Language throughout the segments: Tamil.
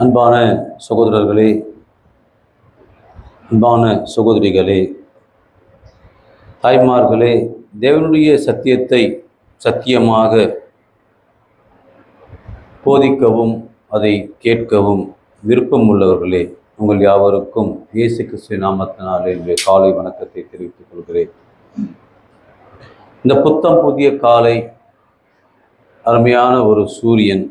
அன்பான சகோதரர்களே, அன்பான சகோதரிகளே, தாய்மார்களே, தேவனுடைய சத்தியத்தை சத்தியமாக போதிக்கவும் அதை கேட்கவும் விருப்பம் உள்ளவர்களே, உங்கள் யாவருக்கும் இயேசு கிறிஸ்து நாமத்தினாலே என்னுடைய காலை வணக்கத்தை தெரிவித்துக் கொள்கிறேன். இந்த புத்தம் புதிய காலை அருமையான ஒரு சூரியன்,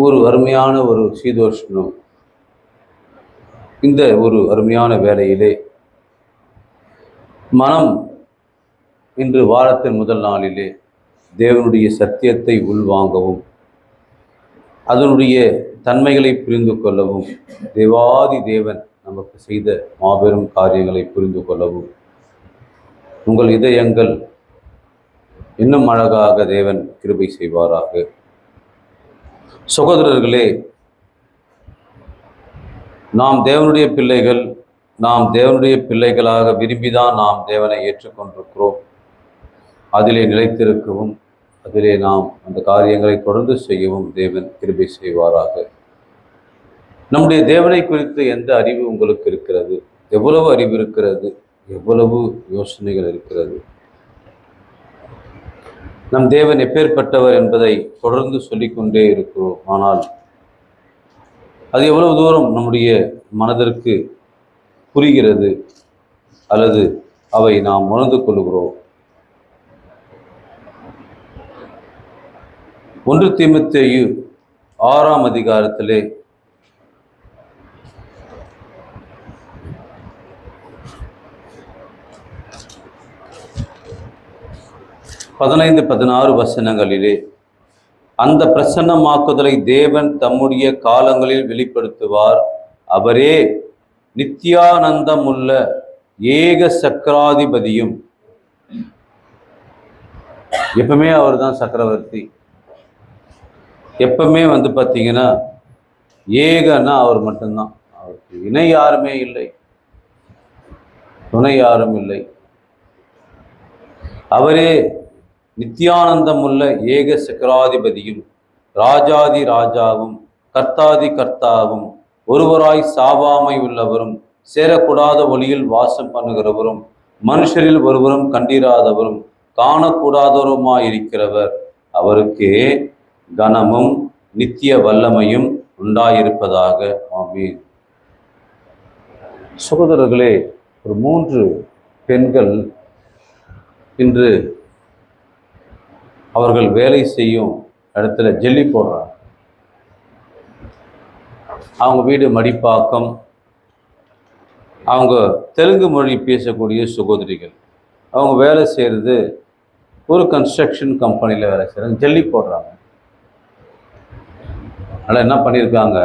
ஒரு அருமையான ஒரு சீதோஷ்ணம், இந்த ஒரு அருமையான வேளையிலே மனம் இன்று வாரத்தின் முதல் நாளிலே தேவனுடைய சத்தியத்தை உள்வாங்கவும் அதனுடைய தன்மைகளை புரிந்து கொள்ளவும், தேவாதி தேவன் நமக்கு செய்த மாபெரும் காரியங்களை புரிந்து கொள்ளவும் உங்கள் இதயங்கள் இன்னும் அழகாக தேவன் கிருபை செய்வாராக. சகோதரர்களே, நாம் தேவனுடைய பிள்ளைகள். நாம் தேவனுடைய பிள்ளைகளாக விரும்பிதான் நாம் தேவனை ஏற்றுக்கொண்டிருக்கிறோம். அதிலே நிலைத்திருக்கவும் அதிலே நாம் அந்த காரியங்களை தொடர்ந்து செய்யவும் தேவன் கிருபை செய்வாராக. நம்முடைய தேவனை குறித்து எந்த அறிவு உங்களுக்கு இருக்கிறது? எவ்வளவு அறிவு இருக்கிறது? எவ்வளவு யோசனைகள் இருக்கிறது? நம் தேவன் எப்பேற்பட்டவர் என்பதை தொடர்ந்து சொல்லிக்கொண்டே இருக்கிறோம். ஆனால் அது எவ்வளவு தூரம் நம்முடைய மனதிற்கு புரிகிறது அல்லது அவை நாம் உணர்ந்து கொள்கிறோம்? 1 தீமோத்தேயு 6ஆம் அதிகாரத்திலே 15-16 வசனங்களிலே அந்த பிரசன்னமாக்குதலை தேவன் தம்முடைய காலங்களில் வெளிப்படுத்துவார். அவரே நித்தியானந்தமுள்ள ஏக சக்கராதிபதியும். எப்பவுமே அவர் தான் சக்கரவர்த்தி. எப்பவுமே பார்த்தீங்கன்னா ஏகன்னா அவர் மட்டும்தான். அவருக்கு இணை யாருமே இல்லை, துணை யாரும் இல்லை. அவரே நித்தியானந்தமுள்ள ஏக சக்கராதிபதியும் ராஜாதி ராஜாவும் கர்த்தாதி கர்த்தாவும் ஒருவராய் சாவாமை உள்ளவரும் சேரக்கூடாத ஒளியில் வாசம் பண்ணுகிறவரும் மனுஷரில் ஒருவரும் கண்டிராதவரும் காணக்கூடாதவருமாயிருக்கிறவர். அவருக்கே கனமும் நித்திய வல்லமையும் உண்டாயிருப்பதாக. ஆமீன். சகோதரர்களே, ஒரு 3 பெண்கள் இன்று அவர்கள் வேலை செய்யும் இடத்துல ஜெல்லி போடுறாங்க. அவங்க வீடு மடிப்பாக்கம். அவங்க தெலுங்கு மொழி பேசக்கூடிய சகோதரிகள். அவங்க வேலை செய்கிறது ஒரு கன்ஸ்ட்ரக்ஷன் கம்பெனியில் வேலை செய்கிறாங்க. ஜெல்லி போடுறாங்க. அதனால் என்ன பண்ணியிருக்காங்க,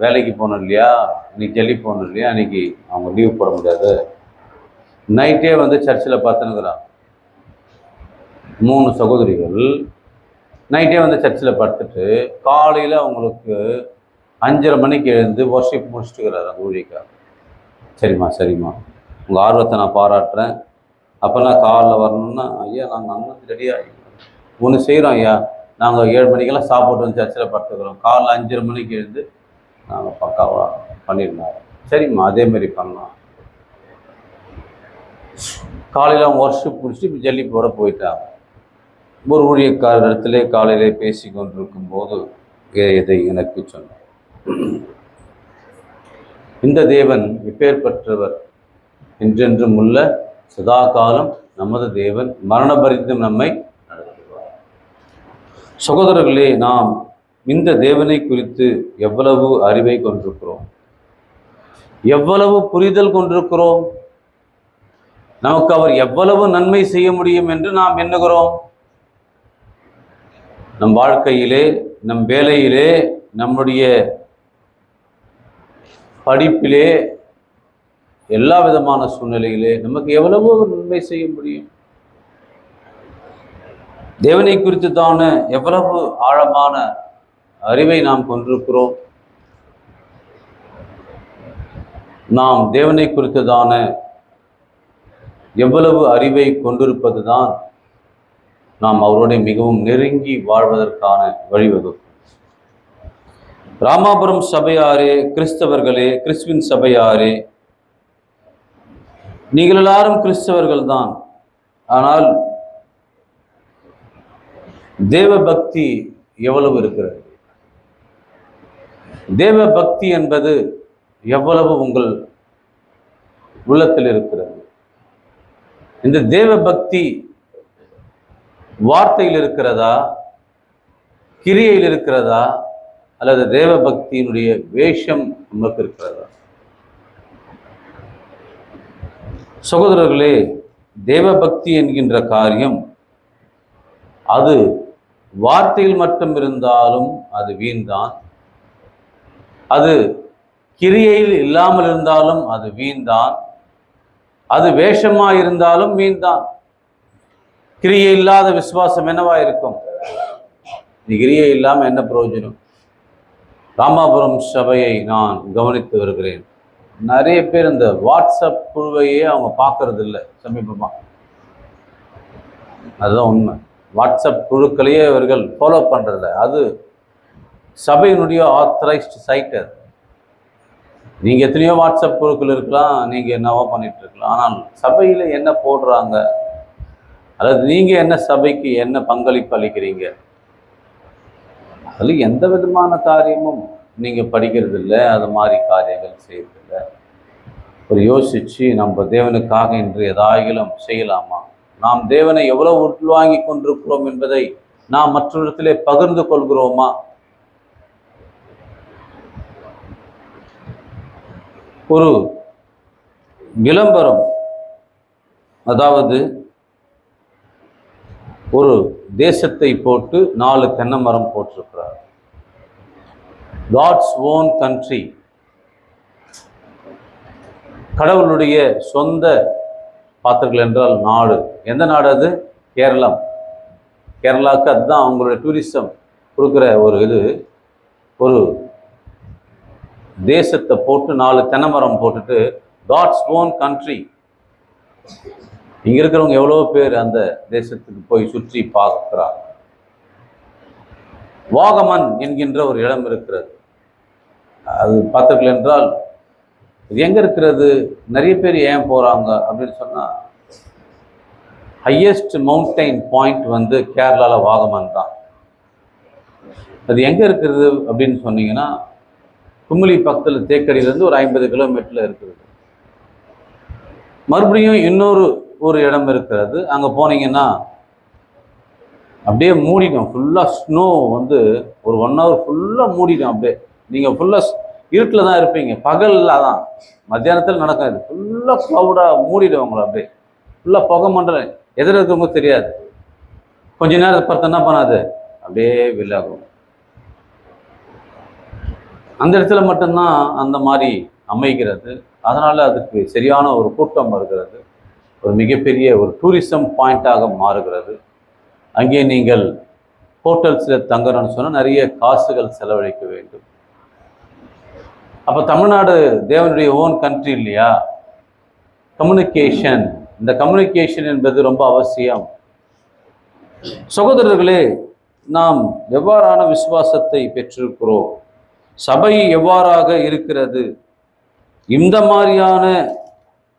வேலைக்கு போகணும் இல்லையா, இன்னைக்கு ஜெல்லி போகணும் இல்லையா, அன்றைக்கி அவங்க லீவ் போட முடியாது. நைட்டே சர்ச்சில் பார்த்துன்னுக்குறாங்க. 3 சகோதரிகள் நைட்டே சர்ச்சில் படுத்துட்டு காலையில் அவங்களுக்கு 5:30 மணிக்கு எழுந்து வர்ஷிப் முடிச்சுட்டுக்கிறாரு அந்த ஊழியக்கார். சரிம்மா, உங்கள் ஆர்வத்தை நான் பாராட்டுறேன். அப்போல்லாம் காலில் வரணும்னா, ஐயா நாங்கள் அங்கே ரெடியாகி ஒன்று செய்கிறோம் ஐயா, நாங்கள் 7 மணிக்கெல்லாம் சாப்பிட்டு சர்ச்சில் படுத்துக்கிறோம். காலைல 5:30 மணிக்கு எழுந்து நாங்கள் பக்காவாக பண்ணியிருந்தாங்க. சரிம்மா, அதேமாரி பண்ணலாம். காலையில் அவங்க வர்ஷிப் முடிச்சுட்டு இப்போ ஜல்லி போட போயிட்டாங்க. ஒரு ஊழியக்காரர் இடத்திலே காலையிலே பேசி கொண்டிருக்கும் போது இதை எனக்கு சொன்னார். இந்த தேவன் எப்பேற்பட்டவர், என்றென்றும் உள்ள சதா காலம் நமது தேவன், மரண பரிந்தும் நம்மை நடத்துவார். சகோதரர்களே, நாம் இந்த தேவனை குறித்து எவ்வளவு அறிவை கொண்டிருக்கிறோம், எவ்வளவு புரிதல் கொண்டிருக்கிறோம், நமக்கு அவர் எவ்வளவு நன்மை செய்ய முடியும் என்று நாம் எண்ணுகிறோம். நம் வாழ்க்கையிலே, நம் வேலையிலே, நம்முடைய படிப்பிலே, எல்லா விதமான சூழ்நிலையிலே நமக்கு எவ்வளவோ நன்மை செய்ய முடியும். தேவனை குறித்து தான எவ்வளவு ஆழமான அறிவை நாம் கொண்டிருக்கிறோம். நாம் தேவனை குறித்ததான எவ்வளவு அறிவை கொண்டிருப்பது தான் நாம் அவரோட மிகவும் நெருங்கி வாழ்வதற்கான வழிவகுக்கும். ராமாபுரம் சபையாரே, கிறிஸ்தவர்களே, கிறிஸ்துவின் சபையாரே, நீங்கள் எல்லாரும் கிறிஸ்தவர்கள் தான். ஆனால் தேவ பக்தி எவ்வளவு இருக்கிறது? தேவ பக்தி என்பது எவ்வளவு உங்கள் உள்ளத்தில் இருக்கிறது? இந்த தேவ பக்தி வார்த்தையில் இருக்கிறதா, கிரியையில் இருக்கிறதா, அல்லது தேவ பக்தியினுடைய வேஷம் நமக்கு இருக்கிறதா? சகோதரர்களே, தேவ பக்தி என்கின்ற காரியம் அது வார்த்தையில் மட்டும் இருந்தாலும் அது வீண்தான். அது கிரியையில் இல்லாமல் இருந்தாலும் அது வீண்தான். அது வேஷமாக இருந்தாலும் வீண்தான். கிரியை இல்லாத விசுவாசம் என்னவா இருக்கும்? கிரியை இல்லாமல் என்ன பிரயோஜனம்? ராமாபுரம் சபையை நான் கவனித்து வருகிறேன். நிறைய பேர் இந்த வாட்ஸ்அப் குழுவையே அவங்க பார்க்கறது இல்லை சமீபமாக. அதுதான் உண்மை. வாட்ஸ்அப் குழுக்களையே இவர்கள் ஃபாலோ பண்ணுறதில்ல. அது சபையினுடைய ஆத்தரைஸ்டு சைட். அது நீங்கள் எத்தனையோ வாட்ஸ்அப் குழுக்கள் இருக்கலாம், நீங்கள் என்னவோ பண்ணிட்டு இருக்கலாம். ஆனால் சபையில் என்ன போடுறாங்க, அல்லது நீங்கள் என்ன சபைக்கு என்ன பங்களிப்பு அளிக்கிறீங்க, அதில் எந்த விதமான காரியமும் நீங்கள் படிக்கிறது இல்லை. அது மாதிரி காரியங்கள் செய்யறதில்லை. ஒரு யோசித்து நம்ம தேவனுக்காக இன்று எதாயிலும் செய்யலாமா? நாம் தேவனை எவ்வளவு உள்வாங்கி கொண்டிருக்கிறோம் என்பதை நாம் மற்றொருத்திலே பகிர்ந்து கொள்கிறோமா? ஒரு விளம்பரம், அதாவது ஒரு தேசத்தை போட்டு 4 தென்னை மரம் போட்டிருக்கிறார். காட்ஸ் ஓன் கண்ட்ரி, கடவுளுடைய சொந்த பார்த்தீர்கள் என்றால் நாடு. எந்த நாடு அது? கேரளம். கேரளாவுக்கு அதுதான் அவங்களுடைய டூரிசம் கொடுக்குற ஒரு தேசத்தை போட்டு 4 தென்னை மரம் போட்டுட்டு காட்ஸ் ஓன் கண்ட்ரி. இங்கே இருக்கிறவங்க எவ்வளோ பேர் அந்த தேசத்துக்கு போய் சுற்றி பார்க்குறாங்க. வாகமன் என்கின்ற ஒரு இடம் இருக்கிறது. அது பார்த்தீர்கள் என்றால் இது எங்கே இருக்கிறது? நிறைய பேர் ஏன் போகிறாங்க அப்படின்னு சொன்னால், ஹையஸ்ட் மவுண்டைன் பாயிண்ட் கேரளாவில் வாகமன் தான். அது எங்கே இருக்கிறது அப்படின்னு சொன்னீங்கன்னா, குமுளி பக்கத்தில் தேக்கடியிலேருந்து ஒரு 50 கிலோமீட்டரில் இருக்கிறது. மறுபடியும் இன்னொரு இடம் இருக்கிறது. அங்கே போனீங்கன்னா அப்படியே மூடிடும். ஃபுல்லாக ஸ்னோ ஒரு 1 hour ஃபுல்லாக மூடிடும். அப்படியே நீங்கள் ஃபுல்லாக இருட்டில் தான் இருப்பீங்க. பகலில் தான், மத்தியானத்தில் நடக்காது. ஃபுல்லாக க்ளவுடாக மூடிடும் உங்களை. அப்படியே ஃபுல்லாக புகை மண்டலம். எதிர இருக்கவங்க தெரியாது. கொஞ்ச நேரம் பார்த்து என்ன பண்ணாது, அப்படியே விலகும். அந்த இடத்துல மட்டும்தான் அந்த மாதிரி அமைகிறது. அதனால் அதுக்கு சரியான ஒரு கூட்டம் வருகிறது. ஒரு மிகப்பெரிய ஒரு டூரிசம் பாயிண்டாக மாறுகிறது. அங்கே நீங்கள் ஹோட்டல்ஸில் தங்கணும்னு சொன்னால் நிறைய காசுகள் செலவழிக்க வேண்டும். அப்போ தமிழ்நாடு தேவனுடைய ஓன் கண்ட்ரி இல்லையா? கம்யூனிகேஷன், இந்த கம்யூனிகேஷன் என்பது ரொம்ப அவசியம். சகோதரர்களே, நாம் எவ்வாறான விசுவாசத்தை பெற்றிருக்கிறோம்? சபை எவ்வாறாக இருக்கிறது? இந்த மாதிரியான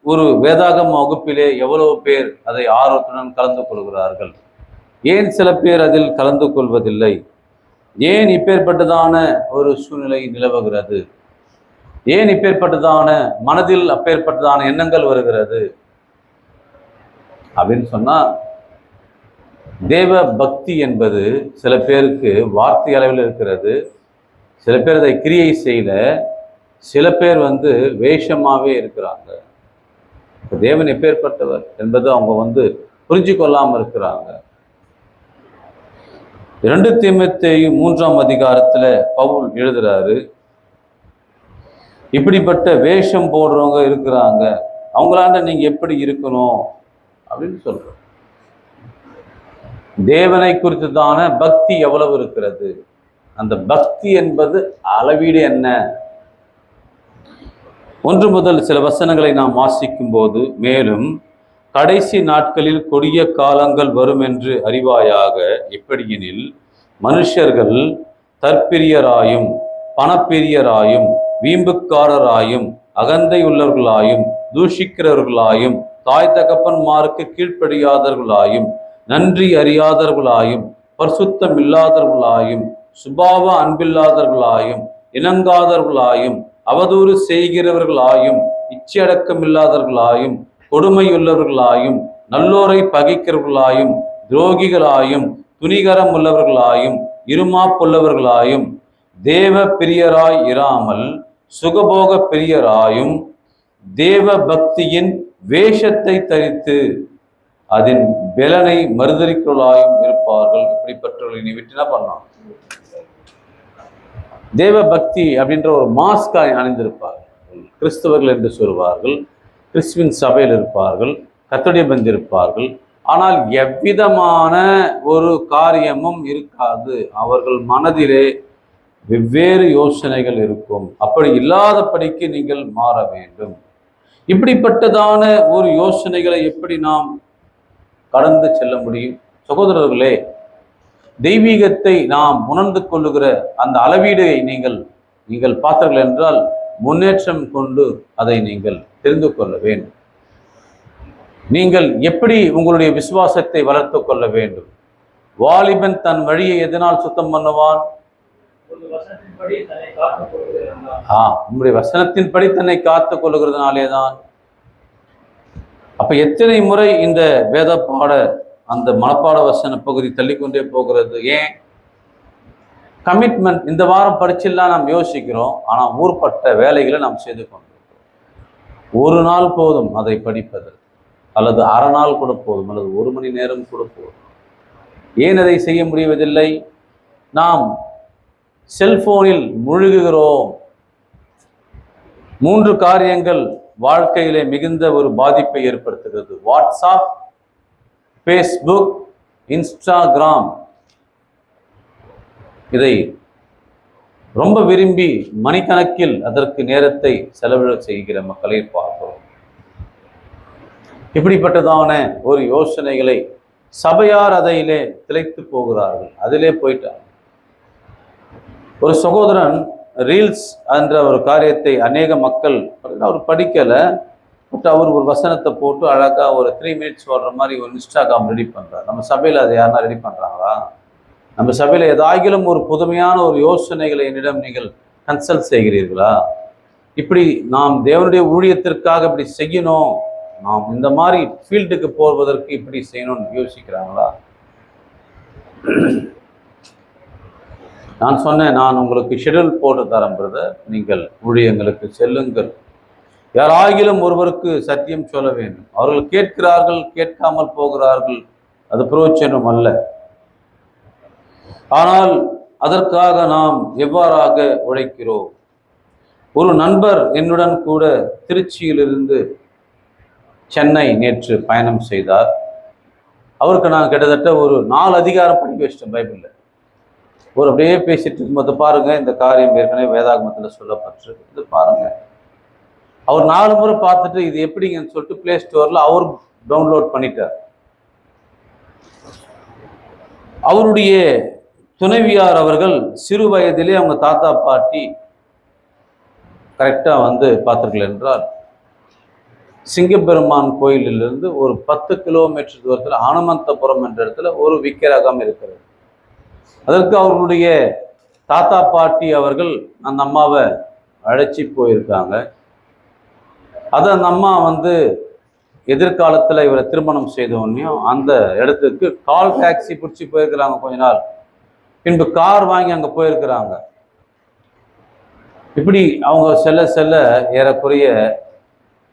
ஒரு வேதாகம வகுப்பிலே எவ்வளவு பேர் அதை ஆர்வத்துடன் கலந்து கொள்கிறார்கள்? ஏன் சில பேர் அதில் கலந்து கொள்வதில்லை? ஏன் இப்பேற்பட்டதான ஒரு சூழ்நிலை நிலவுகிறது? ஏன் இப்பேற்பட்டதான மனதில் அப்பேற்பட்டதான எண்ணங்கள் வருகிறது அப்படின்னு சொன்னா, தேவ பக்தி என்பது சில பேருக்கு வார்த்தை அளவில் இருக்கிறது. சில பேர் அதை கிரியை செய்யல. சில பேர் வேஷமாகவே இருக்கிறாங்க. தேவன் எப்பேற்பட்டவர் என்பது அவங்க புரிஞ்சு கொள்ளாமல் இருக்கிறாங்க. 2 தீமோத்தேயு 3ஆம் அதிகாரத்துல பவுல் எழுதுறாரு, இப்படிப்பட்ட வேஷம் போடுறவங்க இருக்கிறாங்க, அவங்களாண்ட நீங்க எப்படி இருக்கணும் அப்படின்னு சொல்றோம். தேவனை குறித்துதான பக்தி எவ்வளவு இருக்கிறது? அந்த பக்தி என்பது அளவீடு என்ன? 1 முதல் சில வசனங்களை நாம் வாசிக்கும் போது, மேலும் கடைசி நாட்களில் கொடிய காலங்கள் வரும் என்று அறிவாயாக, எப்படியெனில் மனுஷர்கள் தற்பிரியராயும் பணப்பிரியராயும் வீம்புக்காரராயும் அகந்தை உள்ளவர்களாயும் தூஷிக்கிறவர்களாயும் தாய் தகப்பன்மாருக்கு கீழ்ப்படியாதவர்களாயும் நன்றி அறியாதவர்களாயும் பரிசுத்தம் இல்லாதவர்களாயும் சுபாவ அன்பில்லாதவர்களாயும் இணங்காதவர்களாயும் அவதூறு செய்கிறவர்களாயும் இச்சையடக்கம் இல்லாதவர்களாயும் கொடுமையுள்ளவர்களாயும் நல்லோரை பகைக்கிறவர்களாயும் துரோகிகளாயும் துணிகரம் உள்ளவர்களாயும் இருமாப்புள்ளவர்களாயும் தேவ பிரியராய் இராமல் சுகபோக பிரியராயும் தேவ பக்தியின் வேஷத்தை தரித்து அதன் பெலனை மறுதறிக்கொள்ளாயும் இருப்பார்கள். இப்படிப்பட்டவர்களை நீ விட்டு என்ன பண்ணலாம்? தேவ பக்தி அப்படின்ற ஒரு மாஸ்காய் அணிந்திருப்பார்கள். கிறிஸ்தவர்கள் என்று சொல்வார்கள், கிறிஸ்துவின் சபையில் இருப்பார்கள், கர்த்தருடைய பந்தி இருப்பார்கள். ஆனால் எவ்விதமான ஒரு காரியமும் இருக்காது. அவர்கள் மனதிலே வெவ்வேறு யோசனைகள் இருக்கும். அப்படி இல்லாதபடிக்கு நீங்கள் மாற வேண்டும். இப்படிப்பட்டதான ஒரு யோசனைகளை எப்படி நாம் கடந்து செல்ல முடியும்? சகோதரர்களே, தெய்வீகத்தை நாம் உணர்ந்து கொள்ளுகிற அந்த அளவீடை நீங்கள் பார்த்தீர்கள் என்றால் முன்னேற்றம் கொண்டு அதை நீங்கள் தெரிந்து கொள்ள வேண்டும். நீங்கள் எப்படி உங்களுடைய விசுவாசத்தை வளர்த்து கொள்ள வேண்டும்? வாலிபன் தன் வழியை எதனால் சுத்தம் பண்ணுவான்? உங்களுடைய வசனத்தின்படி தன்னை காத்துக் கொள்ளுகிறதுனாலே தான். அப்ப எத்தனை முறை இந்த வேத பாட அந்த மனப்பாட வசன பகுதி தள்ளிக்கொண்டே போகிறது? ஏன்? கமிட்மெண்ட். இந்த வாரம் படிச்சிடலாம் நாம் யோசிக்கிறோம், ஆனா ஊர்பட்ட வேலைகளை நாம் செய்து கொண்டிருக்கிறோம். ஒரு நாள் போதும் அதை படிப்பது, அல்லது அரை நாள் கூட போதும், அல்லது 1 மணி நேரம் கூட போதும். ஏன் அதை செய்ய முடிவதில்லை? நாம் செல்போனில் முழுகுகிறோம். 3 காரியங்கள் வாழ்க்கையிலே மிகுந்த ஒரு பாதிப்பை ஏற்படுத்துகிறது. WhatsApp, Facebook, Instagram. இதை ரொம்ப விரும்பி மணிக்கணக்கில் அதற்கு நேரத்தை செலவிட செய்கிற மக்களை பார்க்கிறோம். இப்படிப்பட்டதான ஒரு யோசனைகளை சபையார் அதையிலே திளைத்து போகிறார்கள், அதிலே போயிட்டார். ஒரு சகோதரன் ரீல்ஸ் என்ற ஒரு காரியத்தை அநேக மக்கள் அவர் படிக்கலை, பட் அவர் ஒரு வசனத்தை போட்டு அழகாக ஒரு 3 மினிட்ஸ் வர்ற மாதிரி ஒரு இன்ஸ்டாகிராம் ரெடி பண்ணுறார். நம்ம சபையில் அதை யாருன்னா ரெடி பண்ணுறாங்களா? நம்ம சபையில் ஏதாகிலும் ஒரு புதுமையான ஒரு யோசனைகளை என்னிடம் நீங்கள் கன்சல்ட் செய்கிறீர்களா? இப்படி நாம் தேவனுடைய ஊழியத்திற்காக இப்படி செய்யணும், நாம் இந்த மாதிரி ஃபீல்டுக்கு போவதற்கு இப்படி செய்யணும்னு யோசிக்கிறாங்களா? நான் சொன்னேன், நான் உங்களுக்கு ஷெட்யூல் போட்டு தரேன் பிரதர், நீங்கள் ஊழியங்களுக்கு செல்லுங்கள். யாராகிலும் ஒருவருக்கு சத்தியம் சொல்ல வேண்டும். அவர்கள் கேட்கிறார்கள், கேட்காமல் போகிறார்கள், அது பிரயோஜனம் அல்ல. ஆனால் அதற்காக நாம் எவ்வாறாக உழைக்கிறோம்? ஒரு நண்பர் என்னுடன் கூட திருச்சியிலிருந்து சென்னை நேற்று பயணம் செய்தார். அவருக்கு நான் கிட்டத்தட்ட ஒரு 4 அதிகாரம் படிக்க வச்சிட்டேன் பைபிளில். ஒரு அப்படியே பேசிட்டு இருக்கும்போது பாருங்க, இந்த காரியம் ஏற்கனவே வேதாகமத்தில் சொல்லப்பட்டு இது பாருங்க. அவர் 4 முறை பார்த்துட்டு இது எப்படிங்கன்னு சொல்லிட்டு பிளே ஸ்டோர்ல அவர் டவுன்லோட் பண்ணிட்டார். அவருடைய துணைவியார் அவர்கள் சிறு வயதிலே அவங்க தாத்தா பாட்டி கரெக்டா பார்த்தீர்கள் என்றால் சிங்கப்பெருமான் கோயிலிலிருந்து ஒரு 10 கிலோமீட்டர் தூரத்தில் ஆனமந்தபுரம் என்ற இடத்துல ஒரு விக்கிரகம் இருக்கிறது. அதற்கு அவர்களுடைய தாத்தா பாட்டி அவர்கள் அந்த அம்மாவை அழைச்சி போயிருக்காங்க. அதை அந்த அம்மா எதிர்காலத்தில் இவரை திருமணம் செய்தவனையும் அந்த இடத்துக்கு கால் டாக்ஸி பிடிச்சி போயிருக்கிறாங்க கொஞ்ச நாள். பின்பு கார் வாங்கி அங்கே போயிருக்கிறாங்க. இப்படி அவங்க செல்ல செல்ல ஏறக்குறைய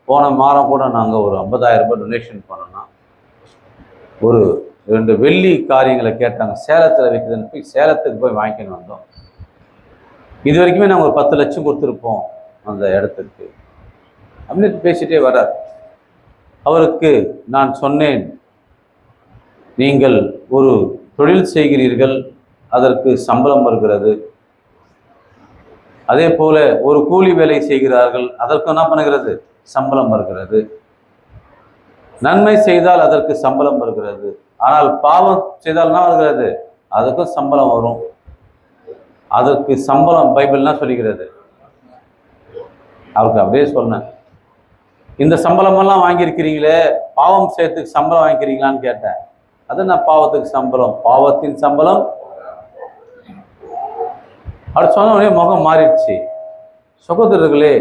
போன மாதம் கூட நாங்கள் ஒரு 50,000 ரூபாய் டொனேஷன் பண்ணோம். ஒரு 2 வெள்ளி காரியங்களை கேட்டாங்க, சேலத்தில் வைக்கிறதுன்னு போய் சேலத்துக்கு போய் வாங்கிக்கின்னு வந்தோம். இது வரைக்குமே நாங்கள் ஒரு 10 லட்சம் கொடுத்துருப்போம் அந்த இடத்துக்கு அப்படின்னு பேசிட்டே வர்றார். அவருக்கு நான் சொன்னேன், நீங்கள் ஒரு தொழில் செய்கிறீர்கள், அதற்கு சம்பளம் வருகிறது. அதே போல ஒரு கூலி வேலை செய்கிறார்கள், அதற்கு என்ன பண்ணுகிறது? சம்பளம் வருகிறது. நன்மை செய்தால் அதற்கு சம்பளம் வருகிறது. ஆனால் பாவம் செய்தால் என்ன வருகிறது? அதுக்கும் சம்பளம் வரும். அதற்கு சம்பளம் பைபிள்னா சொல்லிக்கிறது. அவருக்கு அப்படியே சொன்னேன், இந்த சம்பளமெல்லாம் வாங்கியிருக்கிறீங்களே, பாவம் செய்யறதுக்கு சம்பளம் வாங்கிக்கிறீங்களான்னு கேட்டேன். அது நான் பாவத்துக்கு சம்பளம், பாவத்தின் சம்பளம். அப்படி சொன்ன உடனே முகம் மாறிடுச்சு. சகோதரர்களே,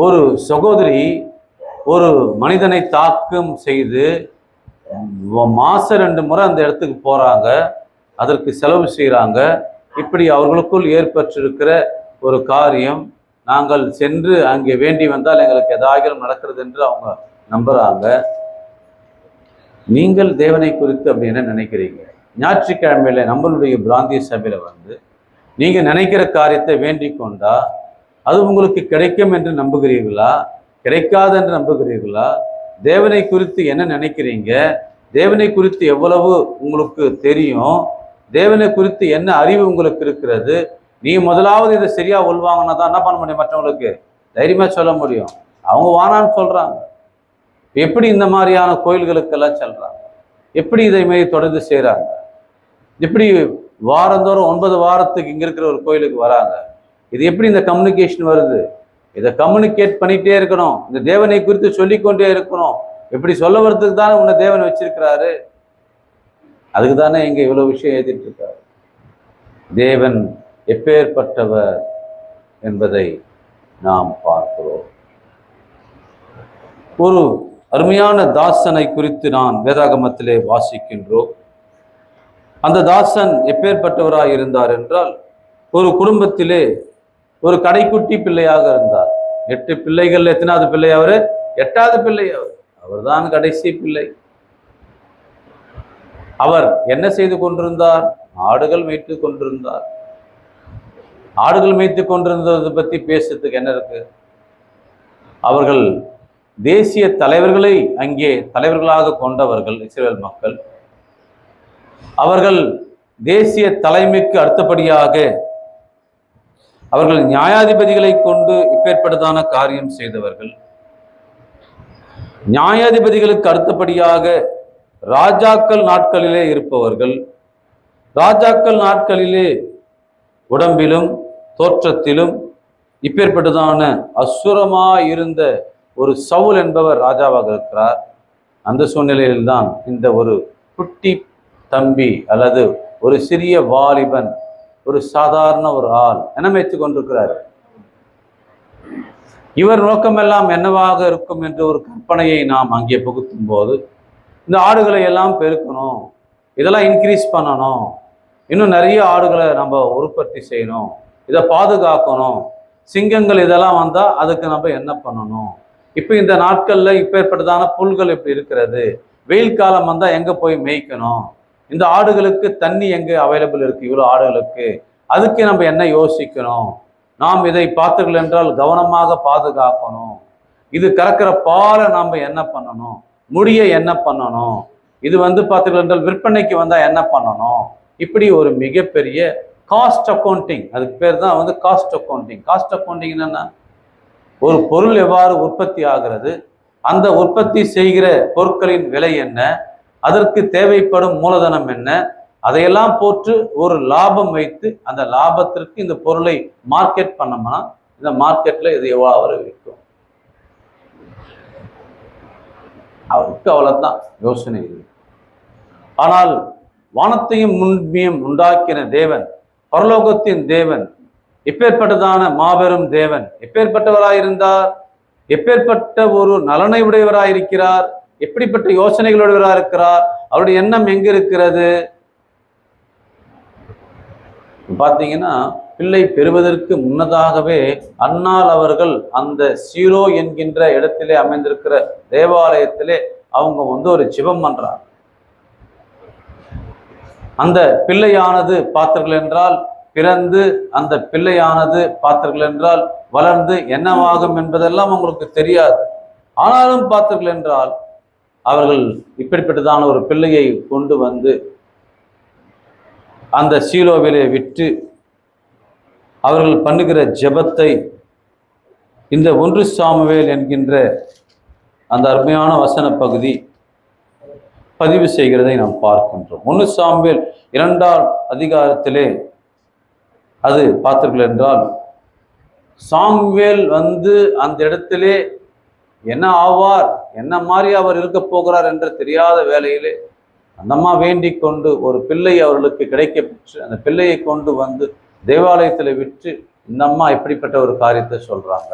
ஒரு சகோதரி ஒரு மனிதனை தாக்கம் செய்து மாசம் 2 முறை அந்த இடத்துக்கு போறாங்க, அதற்கு செலவு செய்கிறாங்க. இப்படி அவர்களுக்குள் ஏற்பட்டிருக்கிற ஒரு காரியம், நாங்கள் சென்று அங்கே வேண்டி வந்தால் எங்களுக்கு எதாகிலும் நடக்கிறது என்று அவங்க நம்புறாங்க. நீங்கள் தேவனை குறித்து அப்படி என்ன நினைக்கிறீங்க? ஞாயிற்றுக்கிழமையில நம்மளுடைய பிராந்திய சபையில வந்து நீங்க நினைக்கிற காரியத்தை வேண்டிக் கொண்டா அது உங்களுக்கு கிடைக்கும் என்று நம்புகிறீர்களா, கிடைக்காது என்று நம்புகிறீர்களா? தேவனை குறித்து என்ன நினைக்கிறீங்க? தேவனை குறித்து எவ்வளவு உங்களுக்கு தெரியும்? தேவனை குறித்து என்ன அறிவு உங்களுக்கு இருக்கிறது? நீ முதலாவது இதை சரியா உள்வாங்கினா தான் என்ன பண்ண முடியும்? மற்றவங்களுக்கு தைரியமா சொல்ல முடியும். அவங்க வானான்னு சொல்றாங்க. எப்படி இந்த மாதிரியான கோயில்களுக்கெல்லாம் செல்றாங்க? எப்படி இதை மாரி தொடர்ந்து செய்கிறாங்க? எப்படி வாரந்தோறும் 9 வாரத்துக்கு இங்கே இருக்கிற ஒரு கோயிலுக்கு வராங்க? இது எப்படி இந்த கம்யூனிகேஷன் வருது? இதை கம்யூனிகேட் பண்ணிகிட்டே இருக்கணும். இந்த தேவனை குறித்து சொல்லிக்கொண்டே இருக்கணும். எப்படி சொல்ல வர்றதுக்கு தானே உன்னை தேவன் வச்சிருக்கிறாரு. அதுக்கு தானே இங்கே இவ்வளோ விஷயம் எழுதிட்டு இருக்காரு. தேவன் எப்பேற்பட்டவர் என்பதை நாம் பார்க்கிறோம். ஒரு அருமையான தாசனை குறித்து நான் வேதாகமத்திலே வாசிக்கின்றோம். அந்த தாசன் எப்பேற்பட்டவராக இருந்தார் என்றால், ஒரு குடும்பத்திலே ஒரு கடைக்குட்டி பிள்ளையாக இருந்தார். 8 பிள்ளைகள். எத்தனாவது பிள்ளை அவரு? 8வது பிள்ளை அவர். அவர்தான் கடைசி பிள்ளை. அவர் என்ன செய்து கொண்டிருந்தார்? ஆடுகள் மேய்த்து கொண்டிருந்தார். ஆடுகள் மேய்த்து கொண்டிருந்ததை பற்றி பேசுறதுக்கு என்ன இருக்கு? அவர்கள் தேசிய தலைவர்களை அங்கே தலைவர்களாக கொண்டவர்கள் இஸ்ரவேல் மக்கள். அவர்கள் தேசிய தலைமைக்கு அடுத்தபடியாக அவர்கள் நியாயாதிபதிகளை கொண்டு இப்பேற்பட்டதான காரியம் செய்தவர்கள். நியாயாதிபதிகளுக்கு அடுத்தபடியாக ராஜாக்கள் நாட்களிலே இருப்பவர்கள். ராஜாக்கள் நாட்களிலே உடம்பிலும் தோற்றத்திலும் இப்பேற்பட்டதான அசுரமாயிருந்த ஒரு சவுல் என்பவர் ராஜாவாக இருக்கிறார். அந்த சூழ்நிலையில்தான் இந்த ஒரு குட்டி தம்பி அல்லது ஒரு சிறிய வாலிபன், ஒரு சாதாரண ஒரு ஆள் என்ன மேய்த்து கொண்டிருக்கிறார். இவர் நோக்கமெல்லாம் என்னவாக இருக்கும் என்ற ஒரு கற்பனையை நாம் அங்கே புகுத்தும் போது, இந்த ஆடுகளை எல்லாம் பெருக்கணும், இதெல்லாம் இன்க்ரீஸ் பண்ணணும், இன்னும் நிறைய ஆடுகளை நம்ம உற்பத்தி செய்யணும், இதை பாதுகாக்கணும், சிங்கங்கள் இதெல்லாம் வந்தால் அதுக்கு நம்ம என்ன பண்ணணும், இப்போ இந்த நாட்களில் இப்போ ஏற்பட்டதான புல்கள் இப்படி இருக்கிறது, வெயில் காலம் வந்தால் எங்கே போய் மேய்க்கணும், இந்த ஆடுகளுக்கு தண்ணி எங்கே அவைலபிள் இருக்குது, இவ்வளோ ஆடுகளுக்கு, அதுக்கு நம்ம என்ன யோசிக்கணும், நாம் இதை பார்த்தீர்கள் என்றால் கவனமாக பாதுகாக்கணும், இது கறக்கிற பாலை நாம் என்ன பண்ணணும், முடிய என்ன பண்ணணும், இது பார்த்தீர்கள் என்றால் விற்பனைக்கு வந்தால் என்ன பண்ணணும், இப்படி ஒரு மிகப்பெரிய காஸ்ட் அக்கௌண்டிங், அதுக்கு பேர் தான் காஸ்ட் அக்கௌண்டிங். காஸ்ட் அக்கௌண்டிங் என்னன்னா, ஒரு பொருள் எவ்வாறு உற்பத்தி ஆகிறது, அந்த உற்பத்தி செய்கிற பொருட்களின் விலை என்ன, அதற்கு தேவைப்படும் மூலதனம் என்ன, அதையெல்லாம் போட்டு ஒரு லாபம் வைத்து அந்த லாபத்திற்கு இந்த பொருளை மார்க்கெட் பண்ணோம்னா இந்த மார்க்கெட்ல இது எவ்வளவு விற்கும். அவருக்கு அவ்வளவுதான் யோசனை இது. ஆனால் வானத்தையும் முன்பியும் உண்டாக்கின தேவன், பரலோகத்தின் தேவன், எப்பேற்பட்டதான மாபெரும் தேவன், எப்பேற்பட்டவராயிருந்தார், எப்பேற்பட்ட ஒரு நலனை உடையவராயிருக்கிறார், எப்படிப்பட்ட யோசனைகளுடையவராக இருக்கிறார், அவருடைய எண்ணம் எங்க இருக்கிறது பார்த்தீங்கன்னா, பிள்ளை பெறுவதற்கு முன்னதாகவே அன்னாள் அவர்கள் அந்த சீலோ என்கின்ற இடத்திலே அமைந்திருக்கிற தேவாலயத்திலே அவங்க ஒரு ஜெபம் பண்றாங்க. அந்த பிள்ளையானது பார்த்தீர்கள் என்றால் பிறந்து, அந்த பிள்ளையானது பார்த்தீர்கள் என்றால் வளர்ந்து என்னவாகும் என்பதெல்லாம் உங்களுக்கு தெரியாது. ஆனாலும் பார்த்தீர்கள் என்றால் அவர்கள் இப்படிப்பட்டதான ஒரு பிள்ளையை கொண்டு வந்து அந்த சீலோவிலே விட்டு அவர்கள் பண்ணுகிற ஜெபத்தை இந்த 1 சாமுவேல் என்கின்ற அந்த அருமையான வசன பகுதி பதிவு செய்கிறதை நாம் பார்க்கின்றோம். 1 சாமுவேல் 2ஆம் அதிகாரத்திலே அது பார்த்தீர்கள் என்றால் சாமுவேல் வந்து அந்த இடத்திலே என்ன ஆவார், என்ன மாதிரி அவர் இருக்க போகிறார் என்று தெரியாத வேளையிலே அந்த அம்மா வேண்டிக் கொண்டு ஒரு பிள்ளை அவர்களுக்கு கிடைக்க பெற்று அந்த பிள்ளையை கொண்டு வந்து தேவாலயத்தில் விட்டு இந்த அம்மா இப்படிப்பட்ட ஒரு காரியத்தை சொல்றாங்க.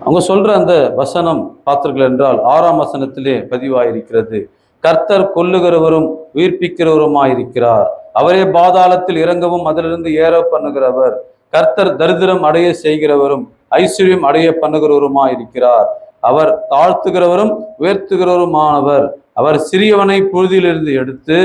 அவங்க சொல்ற அந்த வசனம் பார்த்தீர்கள் என்றால் 6ஆம் வசனத்திலே பதிவாயிருக்கிறது. கர்த்தர் கொல்லுகிறவரும் உயிர்ப்பிக்கிறவருமாயிருக்கிறார், அவரே பாதாளத்தில் இறங்கவும் அதிலிருந்து ஏற பண்ணுகிறவர். கர்த்தர் தரித்திரம் அடைய செய்கிறவரும் ஐஸ்வர்யம் அடைய பண்ணுகிறவருமாயிருக்கிறார். அவர் தாழ்த்துகிறவரும் உயர்த்துகிறவருமானவர். அவர் சிறியவனை புழுதியிலிருந்து எடுத்து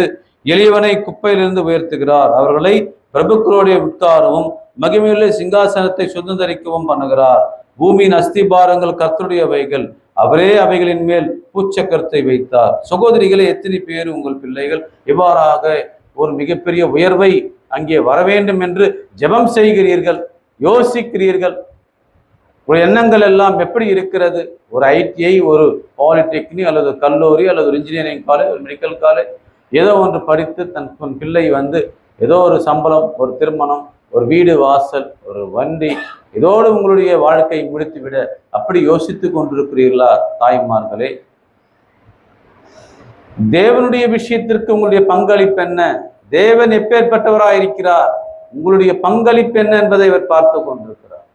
எளியவனை குப்பையிலிருந்து உயர்த்துகிறார். அவர்களை பிரபுக்களுடைய உட்காரவும் மகிமையுள்ள சிங்காசனத்தை சுதந்திரிக்கவும் பண்ணுகிறார். பூமியின் அஸ்திபாரங்கள் கர்த்தருடையவைகள், அவரே அவைகளின் மேல் பூச்சக்கரத்தை வைத்தார். சகோதரிகளே, எத்தனை பேர் உங்கள் பிள்ளைகள் இவ்வாறாக ஒரு மிகப்பெரிய உயர்வை அங்கே வர வேண்டும் என்று ஜெபம் செய்கிறீர்கள், யோசிக்கிறீர்கள்? ஒரு எண்ணங்கள் எல்லாம் எப்படி இருக்கிறது? ஒரு ஐடிஐ, ஒரு பாலிடெக்னிக் அல்லது கல்லூரி அல்லது ஒரு இன்ஜினியரிங் காலேஜ், ஒரு மெடிக்கல் காலேஜ், ஏதோ ஒன்று படித்து தன் பிள்ளை வந்து ஏதோ ஒரு சம்பளம், ஒரு திருமணம், ஒரு வீடு வாசல், ஒரு வண்டி, இதோடு உங்களுடைய வாழ்க்கை முடித்துவிட அப்படி யோசித்து கொண்டிருக்கிறீர்களா? தாய்மார்களே, தேவனுடைய விஷயத்திற்கு உங்களுடைய பங்களிப்பு என்ன? தேவன் எப்பேற்பட்டவராயிருக்கிறார்? உங்களுடைய பங்களிப்பு என்ன என்பதை அவர் பார்த்து கொண்டிருக்கிறார்.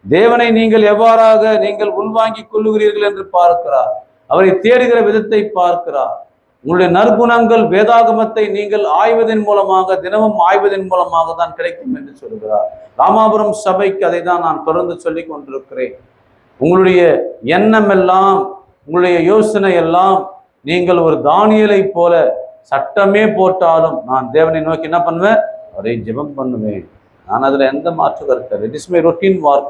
தேவனை நீங்கள் எவ்வாறாக நீங்கள் உள்வாங்கிக் கொள்ளுகிறீர்கள் என்று பார்க்கிறார். அவரை தேடுகிற விதத்தை பார்க்கிறார். உங்களுடைய நற்குணங்கள் வேதாகமத்தை நீங்கள் ஆய்வதன் மூலமாக, தினமும் ஆய்வதன் மூலமாக தான் கிடைக்கும் என்று சொல்கிறார். ராமாபுரம் சபைக்கு அதை தான் நான் தொடர்ந்து சொல்லி கொண்டிருக்கிறேன். உங்களுடைய எண்ணம் எல்லாம், உங்களுடைய யோசனை எல்லாம், நீங்கள் ஒரு தானியலை போல சட்டமே போட்டாலும் நான் தேவனை நோக்கி என்ன பண்ணுவேன்? அவரை ஜெபம் பண்ணுவேன். நான் அதுல எந்த மாற்று கருத்து, it is my routine work.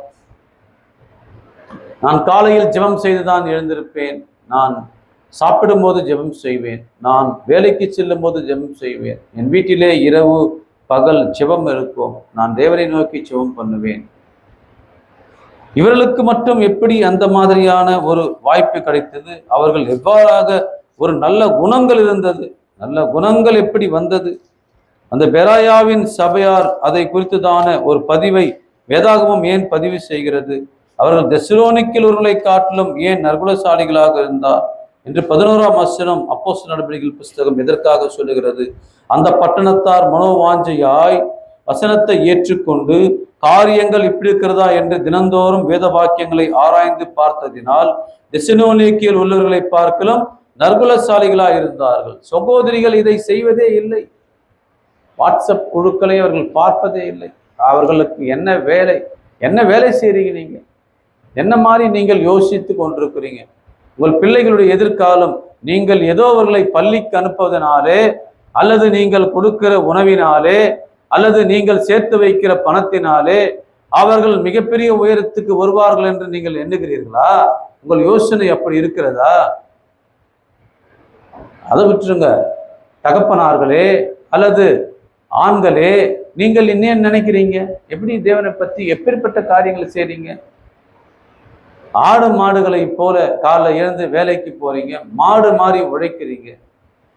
நான் காலையில் ஜெபம் செய்துதான் எழுந்திருப்பேன். நான் சாப்பிடும் போது ஜெபம் செய்வேன். நான் வேலைக்கு செல்லும் போது ஜெபம் செய்வேன். என் வீட்டிலே இரவு பகல் ஜெபம் இருக்கும். நான் தேவனை நோக்கி ஜெபம் பண்ணுவேன். இவர்களுக்கு மட்டும் எப்படி அந்த மாதிரியான ஒரு வாய்ப்பு கிடைத்தது? அவர்கள் எவ்வாறாக ஒரு நல்ல குணங்கள் இருந்தது? நல்ல குணங்கள் எப்படி வந்தது? அந்த பெராயாவின் சபையார் அதை குறித்துதான ஒரு பதிவை வேதாகமம் ஏன் பதிவு செய்கிறது? அவர்கள் தெசலோனிக்கேல் ஒருவர்களை காட்டிலும் ஏன் நற்குணசாலிகளாக இருந்தார் என்று 11ஆம் வசனம் அப்போஸ்தலர் நடபடிகள் புஸ்தகம் எதற்காக சொல்லுகிறது? அந்த பட்டணத்தார் மனோவாஞ்சையாய் வசனத்தை ஏற்றுக்கொண்டு காரியங்கள் இப்படி இருக்கிறதா என்று தினந்தோறும் வேத வாக்கியங்களை ஆராய்ந்து பார்த்ததினால் தெசலோனிக்கேல் உள்ளவர்களை பார்க்கலாம் நற்குணசாலிகளாக இருந்தார்கள். சகோதரிகள் இதை செய்வதே இல்லை. வாட்ஸ்அப் குழுக்களை அவர்கள் பார்ப்பதே இல்லை. அவர்களுக்கு என்ன வேலை? என்ன வேலை செய்றீங்க? நீங்க என்ன மாதிரி நீங்கள் யோசித்து கொண்டிருக்கிறீங்க? உங்கள் பிள்ளைகளுடைய எதிர்காலம் நீங்கள் ஏதோ அவர்களை பள்ளிக்கு அனுப்புவதனாலே, அல்லது நீங்கள் கொடுக்கிற உணவினாலே, அல்லது நீங்கள் சேர்த்து வைக்கிற பணத்தினாலே அவர்கள் மிகப்பெரிய உயரத்துக்கு வருவார்கள் என்று நீங்கள் எண்ணுகிறீர்களா? உங்கள் யோசனை அப்படி இருக்கிறதா? அதை விட்டுருங்க. தகப்பனார்களே அல்லது ஆண்களே, நீங்கள் என்ன நினைக்கிறீங்க? எப்படி தேவனை பற்றி எப்பேற்பட்ட காரியங்களை செய்றீங்க? ஆடு மாடுகளை போல காலைல எழுந்து வேலைக்கு போறீங்க, மாடு மாதிரி உழைக்கிறீங்க.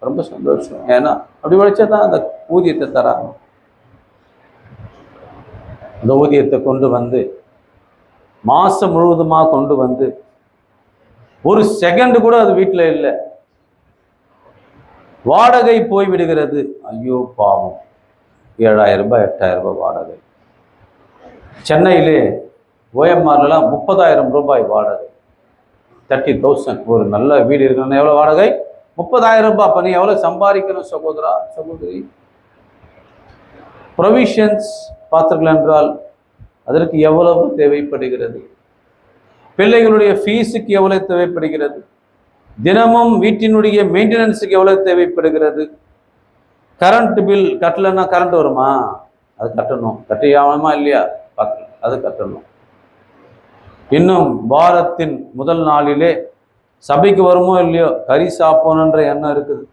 ரொம்ப சந்தோஷம். ஏன்னா அப்படி உழைச்சா தான் அந்த ஊதியத்தை தராங்க. அந்த ஊதியத்தை கொண்டு வந்து மாசம் முழுவதுமாக கொண்டு வந்து ஒரு செகண்ட் கூட அது வீட்டில் இல்லை. வாடகை போய்விடுகிறது. ஐயோ பாவம், 7,000 ரூபாய் 8,000 ரூபாய் வாடகை. சென்னையிலே ஓஎம்ஆர்லாம் 30,000 ரூபாய் வாடகை. 30,000. ஒரு நல்ல வீடு இருக்கணும்னா எவ்வளோ வாடகை? 30,000 ரூபாய். அப்போ நீ எவ்வளோ சம்பாதிக்கணும் சகோதரா, சகோதரி? ப்ரொவிஷன்ஸ் பார்த்தீர்கள் என்றால் அதற்கு எவ்வளவு தேவைப்படுகிறது? பிள்ளைகளுடைய ஃபீஸுக்கு எவ்வளவு தேவைப்படுகிறது? தினமும் வீட்டினுடைய மெயின்டெனன்ஸுக்கு எவ்வளவு தேவைப்படுகிறது? கரண்ட் பில் கட்டலைன்னா கரண்ட் வருமா? அது கட்டணும். கட்டியாகணுமா இல்லையா? பார்க்கணும், அது கட்டணும். இன்னும் வாரத்தின் முதல் நாளிலே சபைக்கு வருமோ இல்லையோ கறி சாப்பிடணுன்ற எண்ணம் இருக்குது.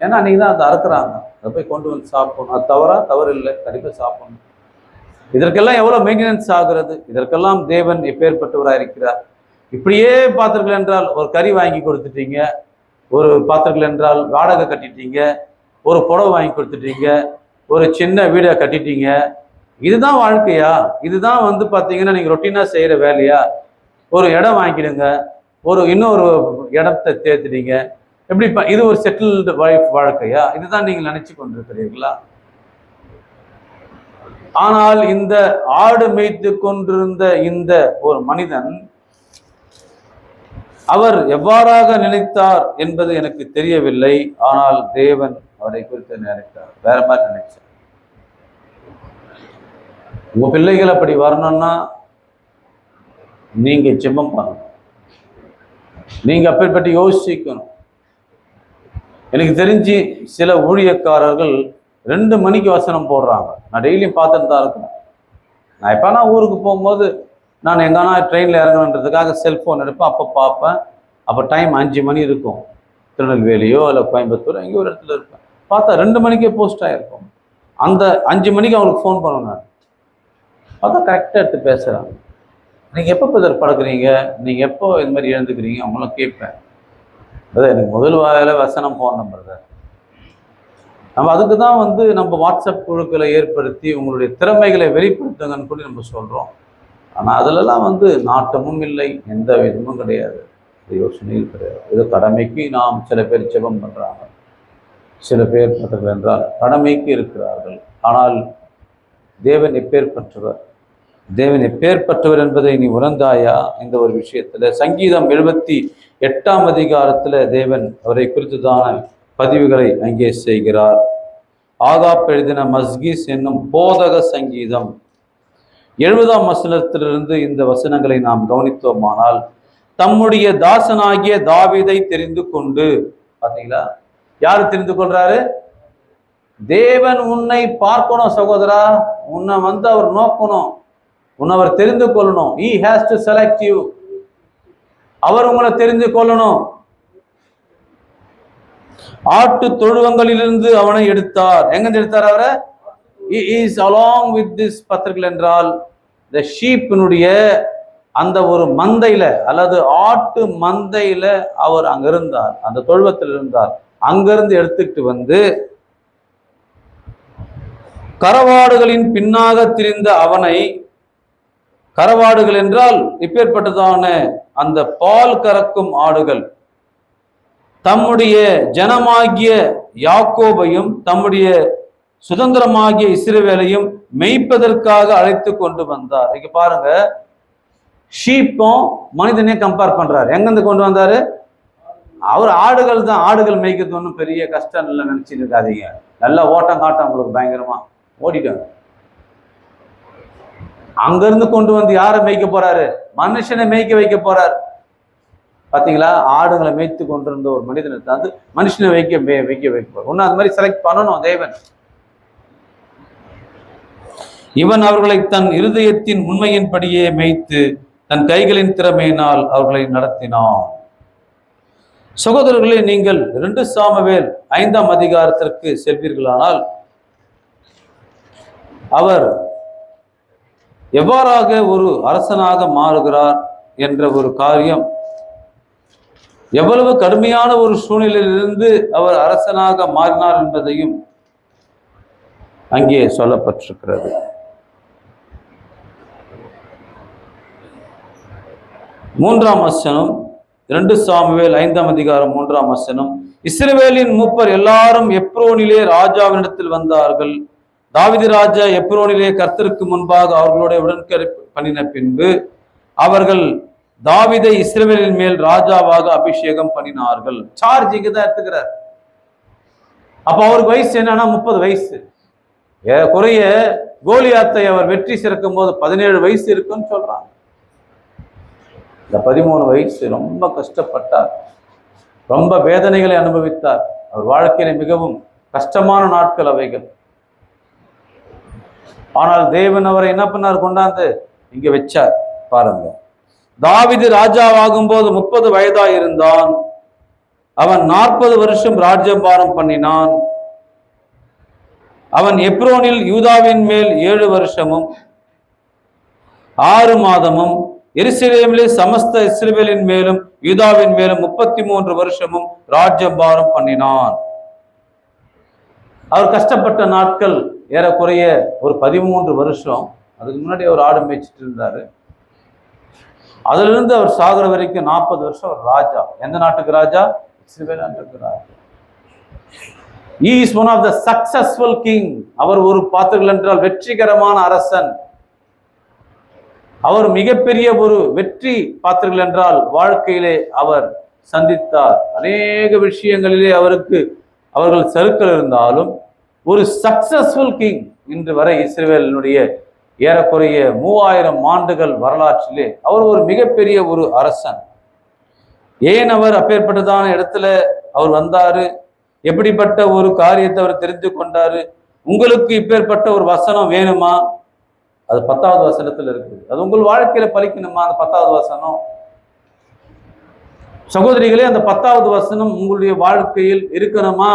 ஏன்னா அன்றைக்கி தான் அதை அறுக்குறாங்க. அதை போய் கொண்டு வந்து சாப்பிடணும். அது தவறு இல்லை, கண்டிப்பாக சாப்பிடணும். இதற்கெல்லாம் எவ்வளோ மெயின்டெனன்ஸ் ஆகிறது? இதற்கெல்லாம் தேவன் எப்பேற்பட்டவராக இருக்கிறார். இப்படியே பார்த்தீர்கள் என்றால் ஒரு கறி வாங்கி கொடுத்துட்டீங்க, ஒரு பார்த்தீர்கள் என்றால் வாடகை கட்டிட்டீங்க, ஒரு புடவை வாங்கி கொடுத்துட்டீங்க, ஒரு சின்ன வீடை கட்டிட்டீங்க, இதுதான் வாழ்க்கையா? இதுதான் வந்து பார்த்தீங்கன்னா நீங்கள் ரொட்டீனாக செய்கிற வேலையா? ஒரு இடம் வாங்கிடுங்க, இன்னொரு இடத்தை தேர்த்துட்டீங்க, எப்படி இது ஒரு செட்டில்டு லைஃப் வாழ்க்கையா? இதுதான் நீங்கள் நினைச்சு கொண்டிருக்கிறீர்களா? ஆனால் இந்த ஆடு மேய்த்து கொண்டிருந்த இந்த ஒரு மனிதன், அவர் எவ்வாறாக நினைத்தார் என்பது எனக்கு தெரியவில்லை. ஆனால் தேவன் அவரை குறித்து நினைத்தார், வேற மாதிரி நினைச்சார். உங்க பிள்ளைகள் அப்படி வரணும்னா நீங்க ஜெபம் பண்ணணும், நீங்க அப்படி யோசிக்கணும். எனக்கு தெரிஞ்சு சில ஊழியக்காரர்கள் 2 மணிக்கு வசனம் போடுறாங்க. நான் டெய்லியும் பார்த்துட்டு தான் இருக்கேன். நான் எப்போனா ஊருக்கு போகும்போது நான் எங்கன்னா ட்ரெயினில் இறங்கணுன்றதுக்காக செல்ஃபோன் எடுப்பேன், அப்போ பார்ப்பேன். அப்போ டைம் 5 மணி இருக்கும், திருநெல்வேலியோ இல்லை கோயம்புத்தூர் எங்கேயோ ஒரு இடத்துல இருப்பேன். பார்த்தா 2 மணிக்கே போஸ்ட் ஆகிருக்கும். அந்த 5 மணிக்கு அவங்களுக்கு ஃபோன் பண்ணுவேன். நான் பார்த்தா கரெக்டாக எடுத்து பேசுகிறாங்க. நீங்கள் எப்போ பிரதர் படுக்கிறீங்க, நீங்கள் எப்போ இது மாதிரி எழுந்துக்கிறீங்க அவங்களும் கேட்பேன். அதான் எனக்கு முதல் வாயில வசனம் போடணும் பிரதர். நம்ம அதுக்கு தான் வந்து நம்ம வாட்ஸ்அப் குழுக்களை ஏற்படுத்தி உங்களுடைய திறமைகளை வெளிப்படுத்துங்கன்னு கூட நம்ம சொல்கிறோம். ஆனால் அதிலெல்லாம் வந்து நாட்டமும் இல்லை, எந்த விதமும் கிடையாது, யோசனையும் கிடையாது. ஏதோ கடமைக்கு நாம் சில பேர் ஜெபம் பண்ணுறாங்க, சில பேர் பார்த்தீர்கள் என்றால் கடமைக்கு இருக்கிறார்கள். ஆனால் தேவன் எப்பேற்பட்டவர், தேவன் எப்பேற்பட்டவர் என்பதை நீ உணர்ந்தாயா? இந்த ஒரு விஷயத்துல சங்கீதம் 78ஆம் அதிகாரத்துல தேவன் அவரை குறித்துதான பதிவுகளை அங்கே செய்கிறார். ஆகாப் எழுதின மஸ்கீஸ் என்னும் போதக சங்கீதம் 70ஆம் வசனத்திலிருந்து இந்த வசனங்களை நாம் கவனித்தோமானால், தம்முடைய தாசனாகிய தாவீதை தெரிந்து கொண்டு, பாத்தீங்களா, யாரு தெரிந்து கொள்றாரு? தேவன் உன்னை பார்க்கணும் சகோதரா, உன்னை வந்து அவர் நோக்கணும், உன்னை அவர் தெரிந்து கொள்ளணும். He has to select you. அவர் உங்களை தெரிந்து கொள்ளணும். ஆட்டு தொழுவங்களிலிருந்து அவனை எடுத்தார். எங்க எடுத்தார் அவரை? He is along with this பத்திரிகள் என்றால் the sheepனுடைய அந்த ஒரு மந்தையில அல்லது ஆட்டு மந்தையில அவர் அங்க இருந்தார், அந்த தொழுவத்தில் இருந்தார். அங்கிருந்து எடுத்துக்கிட்டு வந்து கரவாடுகளின் பின்னாக திரிந்த அவனை, கரவாடுகள் என்றால் இப்பேற்பட்டதான அந்த பால் கறக்கும் ஆடுகள், தம்முடைய ஜனமாகிய யாக்கோபையும் தம்முடைய சுதந்திரமாகிய இஸ்ரவேலையும் மெய்ப்பதற்காக அழைத்து கொண்டு வந்தார். இங்க பாருங்க, ஷீப்பும் மனிதனையும் கம்பேர் பண்றாரு. எங்கிருந்து கொண்டு வந்தாரு? அவர் ஆடுகள் தான். ஆடுகள் மேய்க்கிறது ஒன்றும் பெரிய கஷ்டம் இல்லை நினைச்சிட்டு இருக்காதீங்க. நல்லா ஓட்டம் காட்டம் உங்களுக்கு பயங்கரமா ஓடிட்டாங்க. அங்கிருந்து கொண்டு வந்து யாரை மேய்க்க போறாரு? மனுஷனை மேய்க்க வைக்க போறாரு. பாத்தீங்களா, ஆடுகளை மேய்த்து கொண்டிருந்த ஒரு மனிதனை தந்து மனுஷனை வைக்க வைப்பார். ஒன்னும் அது மாதிரி செலக்ட் பண்ணணும் தேவன். இவன் அவர்களை தன் இருதயத்தின் உண்மையின்படியே மேய்த்து தன் கைகளின் திறமையினால் அவர்களை நடத்தினான். சகோதரர்களே, நீங்கள் 2 சாமுவேல் 5ஆம் அதிகாரத்திற்கு செல்வீர்களானால், அவர் எவ்வாறாக ஒரு அரசனாக மாறுகிறார் என்ற ஒரு காரியம், எவ்வளவு கடுமையான ஒரு சூழ்நிலையிலிருந்து அவர் அரசனாக மாறினார் என்பதையும் அங்கே சொல்லப்பட்டிருக்கிறது. 3ஆம் வசனம், 2 சாமுவேல் 5ஆம் அதிகாரம் 3ஆம் வசனம். இஸ்ரவேலின் மூப்பர் எல்லாரும் எப்ரோனிலே ராஜாவினிடத்தில் வந்தார்கள். தாவீது ராஜா எப்ரோனிலே கர்த்தருக்கு முன்பாக அவர்களோட உடன்படிக்கை பண்ணின பின்பு அவர்கள் தாவீதை இஸ்ரவேலின் மேல் ராஜாவாக அபிஷேகம் பண்ணினார்கள். சார்ஜ் இங்க தான் எடுத்துக்கிறார். அப்ப அவருக்கு வயசு என்னன்னா 30 வயசு. குறைய கோலியாத்தை அவர் வெற்றி சிறக்கும் போது 17 வயசு இருக்குன்னு சொல்றாங்க. இந்த 13 வயசு ரொம்ப கஷ்டப்பட்டார், ரொம்ப வேதனைகளை அனுபவித்தார். அவர் வாழ்க்கையில மிகவும் கஷ்டமான நாட்கள் அவைகள். ஆனால் தேவன் அவரை என்ன பண்ணார்? கொண்டாந்து இங்க வச்சார். பாருங்க, தாவீது ராஜாவாகும் போது 30 வயதா இருந்தான். அவன் 40 வருஷம் ராஜ்யபாரம் பண்ணினான். அவன் எப்ரோனில் யூதாவின் மேல் 7 வருஷமும் 6 மாதமும் எருசலேமிலே சமஸ்த இஸ்ரவேலின் மேலும் யூதாவின் மேலும் 33 வருஷமும் ராஜ்யபாரம் பண்ணினான். அவர் கஷ்டப்பட்ட நாட்கள் ஏறக்குறைய ஒரு 13 வருஷம். அதுக்கு முன்னாடி அவர் ஆடு மேய்ச்சிட்டு இருந்தாரு. அதிலிருந்து அவர் சாகுற வரைக்கும் 40 வருஷம் அவர் ராஜா. எந்த நாட்டுக்கு ராஜா? இஸ்ரவேல் நாட்டுக்கு ராஜா. He is one of the successful king. அவர் ஒரு பார்த்தீர்கள் என்றால் வெற்றிகரமான அரசன். அவர் மிகப்பெரிய ஒரு வெற்றி பார்த்தீர்கள் என்றால் வாழ்க்கையிலே அவர் சந்தித்தார். அநேக விஷயங்களிலே அவர்கள் சறுக்கல் இருந்தாலும் ஒரு சக்சஸ்ஃபுல் கிங் இன்று வரை இஸ்ரவேலினுடைய ஏறக்குறைய 3000 ஆண்டுகள் வரலாற்றிலே அவர் ஒரு மிகப்பெரிய ஒரு அரசன். ஏன் அவர் அப்பேற்பட்டதான இடத்துல அவர் வந்தாரு? எப்படிப்பட்ட ஒரு காரியத்தை அவர் தெரிந்து கொண்டாரு? உங்களுக்கு இப்பேற்பட்ட ஒரு வசனம் வேணுமா? அது 10வது வசனத்துல இருக்குது. அது உங்கள் வாழ்க்கையில பலிக்கணுமா? அந்த 10வது வசனம். சகோதரிகளே, அந்த 10வது வசனம் உங்களுடைய வாழ்க்கையில் இருக்கணுமா?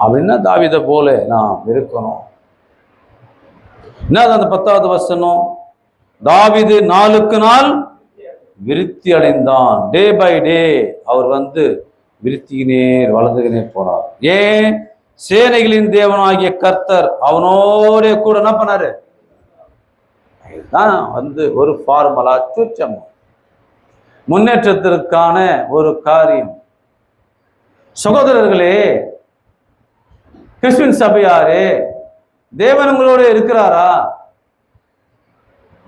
அப்படின்னா தாவீதை போல நாம் இருக்கணும். என்ன அந்த 10வது வசனம்? தாவீது நாளுக்கு நாள் விருத்தி அடைந்தான். டே பை டே அவர் விருத்தியினே வளர்ந்துகினே போனார். ஏன்? சேனைகளின் தேவனாகிய கர்த்தர் அவனோட கூட என்ன பண்ணாரு? ஒரு ஃபார்மலா சூச்சம் முன்னேற்றத்திற்கான ஒரு காரியம். சகோதரர்களே, கிறிஸ்துவின் சபையாரே, தேவன் உங்களோட இருக்கிறாரா?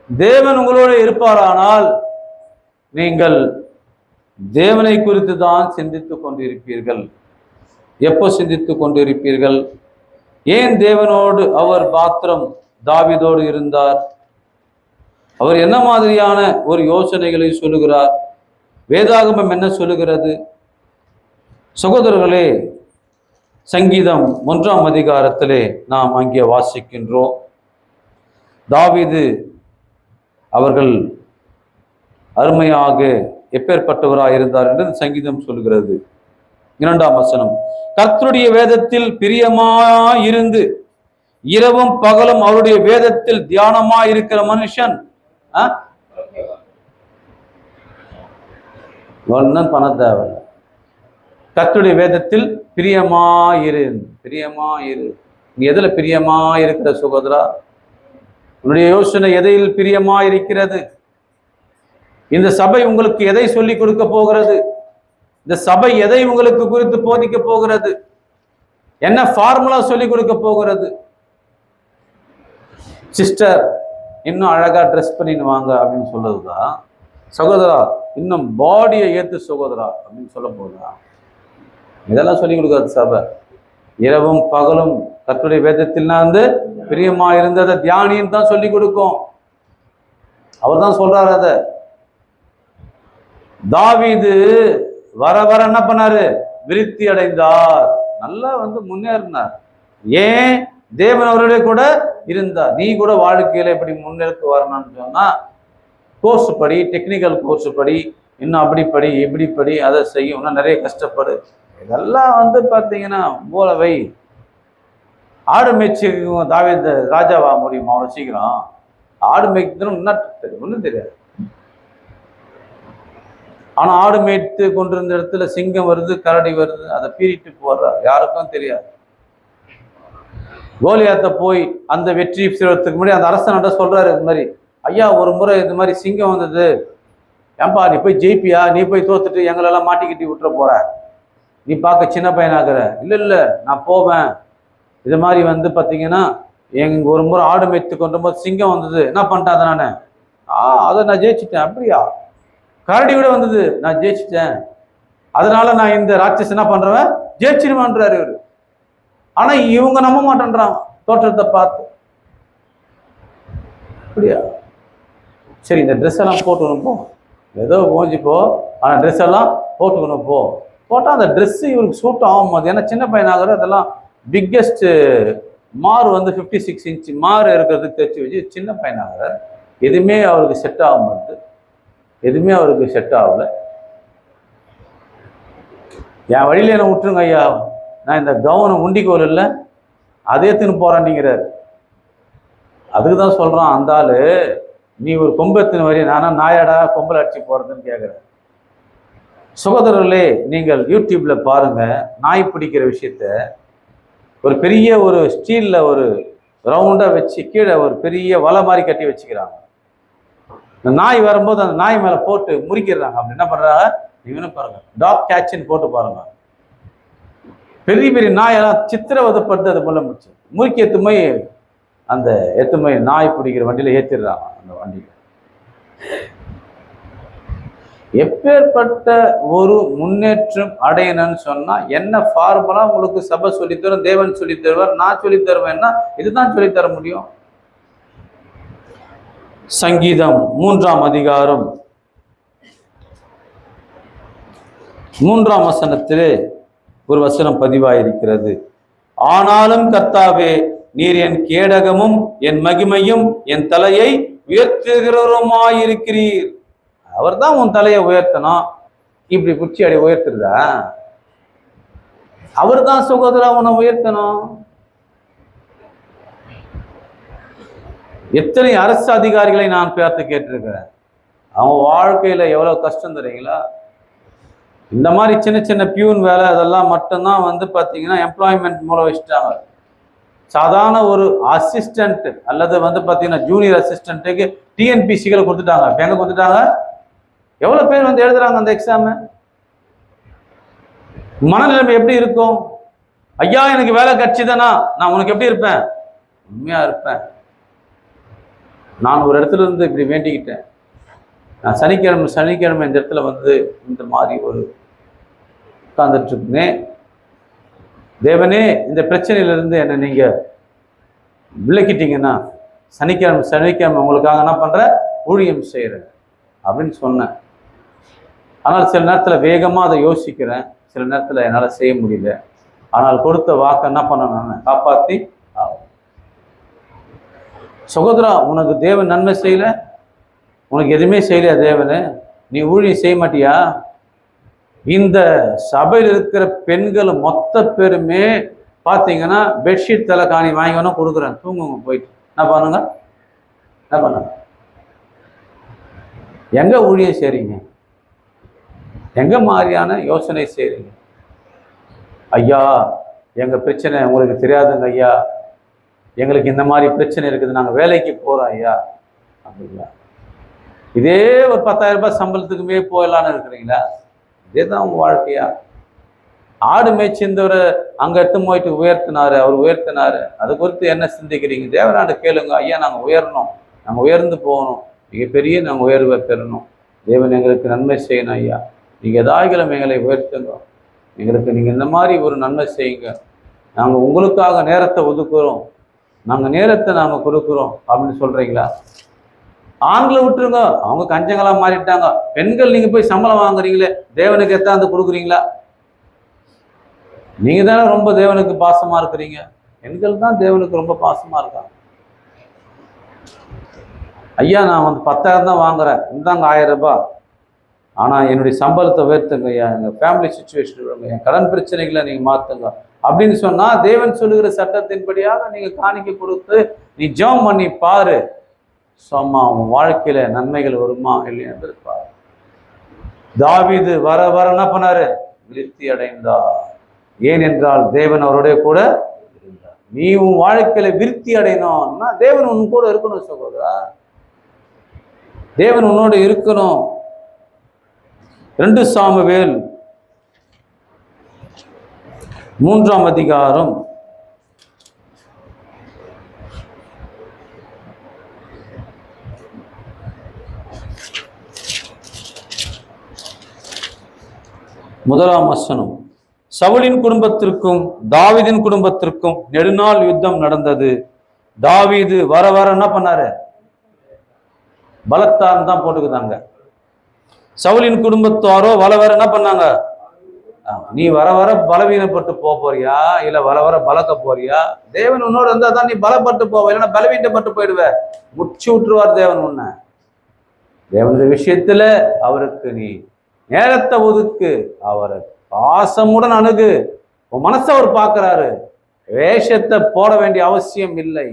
தேவன் உங்களோட இருப்பாரானால் நீங்கள் தேவனை குறித்து தான் சிந்தித்துக் கொண்டிருப்பீர்கள். எப்போ சிந்தித்துக் கொண்டிருப்பீர்கள்? ஏன் தேவனோடு அவர் மாத்திரம் தாவீதோடு இருந்தார்? அவர் என்ன மாதிரியான ஒரு யோசனைகளை சொல்லுகிறார்? வேதாகமம் என்ன சொல்லுகிறது? சகோதரர்களே, சங்கீதம் 1ஆம் அதிகாரத்திலே நாம் அங்கே வாசிக்கின்றோம். தாவீது அவர்கள் அருமையாக எப்பேற்பட்டவராக இருந்தார் என்று சங்கீதம் சொல்கிறது. 2ஆம் வசனம், கர்த்தருடைய வேதத்தில் பிரியமாயிருந்து இரவும் பகலும் அவருடைய வேதத்தில் தியானமாயிருக்கிற மனுஷன் ஒன்னும் பண்ண தேவை. கர்த்தருடைய வேதத்தில் பிரியமாயிரு. நீ எதுல பிரியமாயிருக்கிற சகோதரா? உன்னுடைய யோசனை எதையில் பிரியமாயிருக்கிறது? இந்த சபை உங்களுக்கு எதை சொல்லிக் கொடுக்க போகிறது? இந்த சபை எதை உங்களுக்கு குறித்து போதிக்க போகிறது? என்ன ஃபார்முலா சொல்லிக் கொடுக்க போகிறது? சிஸ்டர், இன்னும் அழகா ட்ரெஸ் பண்ணின்னு வாங்க அப்படின்னு சொல்றதுதான் சகோதரா? இன்னும் பாடியை ஏத்து சகோதரா அப்படின்னு சொல்ல போதா? இதெல்லாம் சொல்லிக் கொடுக்காது சபை. இரவும் பகலும் கர்த்தருடைய வேதத்தில் பிரியமா இருந்ததை தியானின்னு தான் சொல்லிக் கொடுக்கும். அவர் தான் சொல்றாரு. அத தாவீது வர வர என்ன பண்ணாரு? விருத்தி அடைந்தார். நல்லா முன்னேறினார். ஏன்? தேவன் அவருடைய கூட இருந்தார். நீ கூட வாழ்க்கையில எப்படி முன்னேற்க வரணும்னு சொன்னா கோர்ஸ் படி, டெக்னிக்கல் கோர்ஸ் படி, இன்னும் அப்படி படி, இப்படி படி, அதை செய்யும், இன்னும் நிறைய கஷ்டப்படு. இதெல்லாம் பார்த்தீங்கன்னா மூலவை ஆடு மேய்ச்சி தாவீது ராஜாவா முடியுமா அவ்வளோ சீக்கிரம்? ஆடு மேய்க்கணும் ஒன்றும் தெரியாது. ஆனா ஆடு மேய்த்து கொண்டிருந்த இடத்துல சிங்கம் வருது, கரடி வருது, அதை பீறிட்டு போடுறார். யாருக்கும் தெரியாது. கோலியாத்தை போய் அந்த வெற்றி செய்வதற்கு முன்னாடி அந்த அரசன்ட சொல்றாரு, இது மாதிரி ஐயா ஒரு முறை இந்த மாதிரி சிங்கம் வந்தது, ஏன்பா நீ போய் ஜெயிப்பியா? நீ போய் தோத்துட்டு எங்களெல்லாம் மாட்டிக்கிட்டி விட்டுற போற, நீ பார்க்க சின்ன பையனாகிற. இல்லை நான் போவேன். இது மாதிரி பார்த்தீங்கன்னா ஒரு முறை ஆடு மேய்த்து கொண்டு போது சிங்கம் வந்தது, என்ன பண்ணிட்டேன் அதை நான் அதை நான் ஜெயிச்சிட்டேன். அப்படியா? கரடி விட வந்தது, நான் ஜெயிச்சிட்டேன். அதனால நான் இந்த ராட்சஸ் என்ன பண்றேன்? ஜெயிச்சிருவான்றாரு இவரு. ஆனா இவங்க நம்ப மாட்டேன்றான் தோற்றத்தை பார்த்து. அப்படியா? சரி, இந்த ட்ரெஸ் எல்லாம் போட்டுக்கணும் போ, ஏதோ ஓஞ்சிப்போ, ஆனா ட்ரெஸ் எல்லாம் போட்டுக்கணும் போ. போட்டா அந்த ட்ரெஸ் இவருக்கு சூட் ஆகும் போது, ஏன்னா சின்ன பையனாகிற அதெல்லாம் பிக்கெஸ்ட் மாறு 56 இன்ச்சு மாறு இருக்கிறதுக்கு தைச்சு வச்சு சின்ன பையனாகிற எதுவுமே அவருக்கு செட் ஆகும் போது, எதுவுமே அவருக்கு செட் ஆகல. என் வழியில என்ன விட்டுருங்க ஐயா, நான் இந்த கவனம் உண்டிக்கோல் இல்லை அதே தின்னு போறான்ங்கிறாரு. அதுக்கு தான் சொல்றான் அந்த ஆளு, நீ ஒரு கொம்பத்தின் வரி, நானா நாயாடா கொம்பல் அடிச்சு போறதுன்னு கேட்குறேன். சகோதரர்களே, நீங்கள் யூடியூப்ல பாருங்க, நாய் பிடிக்கிற விஷயத்த ஒரு பெரிய ஒரு ஸ்டீல்ல ஒரு ரவுண்டா வச்சு கீழே ஒரு பெரிய வலை மாதிரி கட்டி வச்சுக்கிறாங்க. இந்த நாய் வரும்போது அந்த நாய் மேல போட்டு முறிக்கிறாங்க. அப்படி என்ன பண்றாங்க, இவனு பாருங்க, டாக் கேட்ச்னு போட்டு பாருங்க. பெரிய பெரிய நாயெல்லாம் சித்திரவதைப்பட்டு அது போல முடிச்சு முறுக்கி எத்துமை அந்த எத்துமை நாய் பிடிக்கிற வண்டியில ஏத்திடுறாங்க. அந்த வண்டியில எப்பேற்பட்ட ஒரு முன்னேற்றம் அடையணும்னு சொன்னா என்ன ஃபார்முலா உங்களுக்கு சபை சொல்லித்தரும், தேவன் சொல்லி தருவார், நான் சொல்லி தருவேன்னா இதுதான் சொல்லித்தர முடியும். சங்கீதம் 3ஆம் அதிகாரம் 3ஆம் வசனத்திலே ஒரு வசனம் பதிவாயிருக்கிறது. ஆனாலும் கர்த்தாவே, நீர் என் கேடகமும் என் மகிமையும் என் தலையை உயர்த்துகிறவருமாயிருக்கிறீர். அவர் தான் உன் தலையை உயர்த்தணும். இப்படி குச்சி அடி உயர்த்துறதா? அவர் தான் சகோதரா உன்னை உயர்த்தணும். எத்தனை அரசு அதிகாரிகளை நான் பார்த்து கேட்டிருக்கிறேன். அவங்க வாழ்க்கையில எவ்வளவு கஷ்டம் தெரியுங்களா? இந்த மாதிரி சின்ன சின்ன பியூன் வேலை அதெல்லாம் மட்டும்தான் வந்து பார்த்தீங்கன்னா எம்ப்ளாய்மெண்ட் மூலம் வச்சுட்டாங்க. சாதாரண ஒரு அசிஸ்டன்ட் அல்லது வந்து பார்த்தீங்கன்னா ஜூனியர் அசிஸ்டன்ட்டுக்கு டிஎன்பிசிகளை கொடுத்துட்டாங்க. இப்போ எங்கே கொடுத்துட்டாங்க? எவ்வளோ பேர் வந்து எழுதுறாங்க அந்த எக்ஸாமு? மனநிலைமை எப்படி இருக்கும்? ஐயா எனக்கு வேலை கிடைச்சிதானா நான் உனக்கு எப்படி இருப்பேன்? உண்மையா இருப்பேன். நான் ஒரு இடத்துல இருந்து இப்படி வேண்டிக்கிட்டேன். நான் சனிக்கிழமை இந்த இடத்துல வந்து இந்த மாதிரி ஒரு உட்கார்ந்துட்டு இருக்கேன். தேவனே, இந்த பிரச்சனையிலிருந்து என்னை நீங்க விளக்கிட்டீங்கன்னா சனிக்கிழமை உங்களுக்காக என்ன பண்றேன், ஊழியம் செய்யறேன் அப்படின்னு சொன்னேன். ஆனால் சில நேரத்தில் வேகமாக அதை யோசிக்கிறேன், சில நேரத்தில் என்னால் செய்ய முடியல. ஆனால் கொடுத்த வாக்கை என்ன பண்ணணும், காப்பாற்றி சகோதரா, உனக்கு தேவன் நன்மை செய்யல, உனக்கு எதுவுமே செய்யலையா தேவனு? நீ ஊழியம் செய்ய மாட்டியா? இந்த சபையில் இருக்கிற பெண்கள் மொத்த பேருமே பார்த்தீங்கன்னா பெட்ஷீட் தலைக்காணி வாங்கி வேணா கொடுக்குறேன், தூங்குங்க போயிட்டு. என்ன பண்ணுங்க, என்ன பண்ணுங்க? எங்க ஊழியம் செய்றீங்க? எங்க மாதிரியான யோசனை செய்றீங்க? ஐயா, எங்க பிரச்சனை உங்களுக்கு தெரியாதுங்க ஐயா, எங்களுக்கு இந்த மாதிரி பிரச்சனை இருக்குது, நாங்கள் வேலைக்கு போகிறோம் ஐயா அப்படிங்களா? இதே ஒரு 10,000 ரூபாய் சம்பளத்துக்குமே போயிடலான்னு இருக்கிறீங்களா? இதே தான் உங்கள் வாழ்க்கையா? ஆடு மேய்ச்சிருந்தவர் அங்கே எடுத்து போயிட்டு உயர்த்தினாரு, அவர் உயர்த்தினாரு, அது குறித்து என்ன சிந்திக்கிறீங்க? தேவனாண்ட கேளுங்க, ஐயா நாங்கள் உயரணும், நாங்கள் உயர்ந்து போகணும், மிகப்பெரிய நாங்கள் உயர்வை பெறணும், தேவன் எங்களுக்கு நன்மை செய்யணும் ஐயா, நீங்கள் எதாகிலும் எங்களை உயர்த்துங்க, எங்களுக்கு நீங்கள் இந்த மாதிரி ஒரு நன்மை செய்யுங்க, நாங்கள் உங்களுக்காக நேரத்தை ஒதுக்குறோம், நாங்கள் நேரத்தை நாங்கள் கொடுக்குறோம் அப்படின்னு சொல்கிறீங்களா? ஆண்களை விட்டுருங்க, அவங்க கஞ்சங்களாக மாறிட்டாங்க. பெண்கள் நீங்கள் போய் சம்பளம் வாங்குறீங்களே, தேவனுக்கு எத்தாந்து கொடுக்குறீங்களா? நீங்கள் தானே ரொம்ப தேவனுக்கு பாசமாக இருக்கிறீங்க. பெண்கள் தான் தேவனுக்கு ரொம்ப பாசமாக இருக்காங்க. ஐயா நான் வந்து 10,000 தான் வாங்குறேன், இந்தாங்க 1000 ரூபாய், ஆனால் என்னுடைய சம்பளத்தை உயர்த்துங்க ஐயா, எங்கள் ஃபேமிலி சுச்சுவேஷன், என் கடன் பிரச்சனைகளை நீங்கள் மாற்றுங்க அப்படின்னு சொன்னால், தேவன் சொல்லுகிற சட்டத்தின்படியாக நீங்கள் காணிக்கை கொடுத்து நீ ஜெபம் பண்ணி பாரு, சும்மா உன் வாழ்க்கையில நன்மைகள் வருமா இல்லையா என்று பாரு. தாவீது வர வர என்ன பண்ணாரு, விருத்தி அடைந்தார். ஏனென்றால் தேவன் அவருடைய கூட இருந்தார். நீ உன் வாழ்க்கையில விருத்தி அடையணும்னா தேவன் உன் கூட இருக்கணும் சகோதரா, தேவன் உன்னோட இருக்கணும். 2 சாமுவேல் 3ஆம் அதிகாரம் 1ஆம் வசனம். சவுலின் குடும்பத்திற்கும் தாவீதின் குடும்பத்திற்கும் நெடுநாள் யுத்தம் நடந்தது. தாவீது வர வர என்ன பண்ணாரு, பலத்தான் தான் போட்டுக்குதாங்க. சவுலின் குடும்பத்தாரோ வர வர என்ன பண்ணாங்க, நீ வர வர பலவீனப்பட்டு போறியா இல்ல வர வர பலக்க போறியா? தேவன் உன்னோட இருந்தா தான் நீ பலப்பட்டு போவ, இல்லைன்னா பலவீனப்பட்டு போயிடுவ, முச்சு விட்டுருவார் தேவன் உன்னை. தேவனுடைய விஷயத்துல அவருக்கு நீ நேரத்தை ஒதுக்கு, அவரை பாசமுடன் அணுகு. உன் மனசை அவர் பார்க்கிறாரு, வேஷத்தை போட வேண்டிய அவசியம் இல்லை.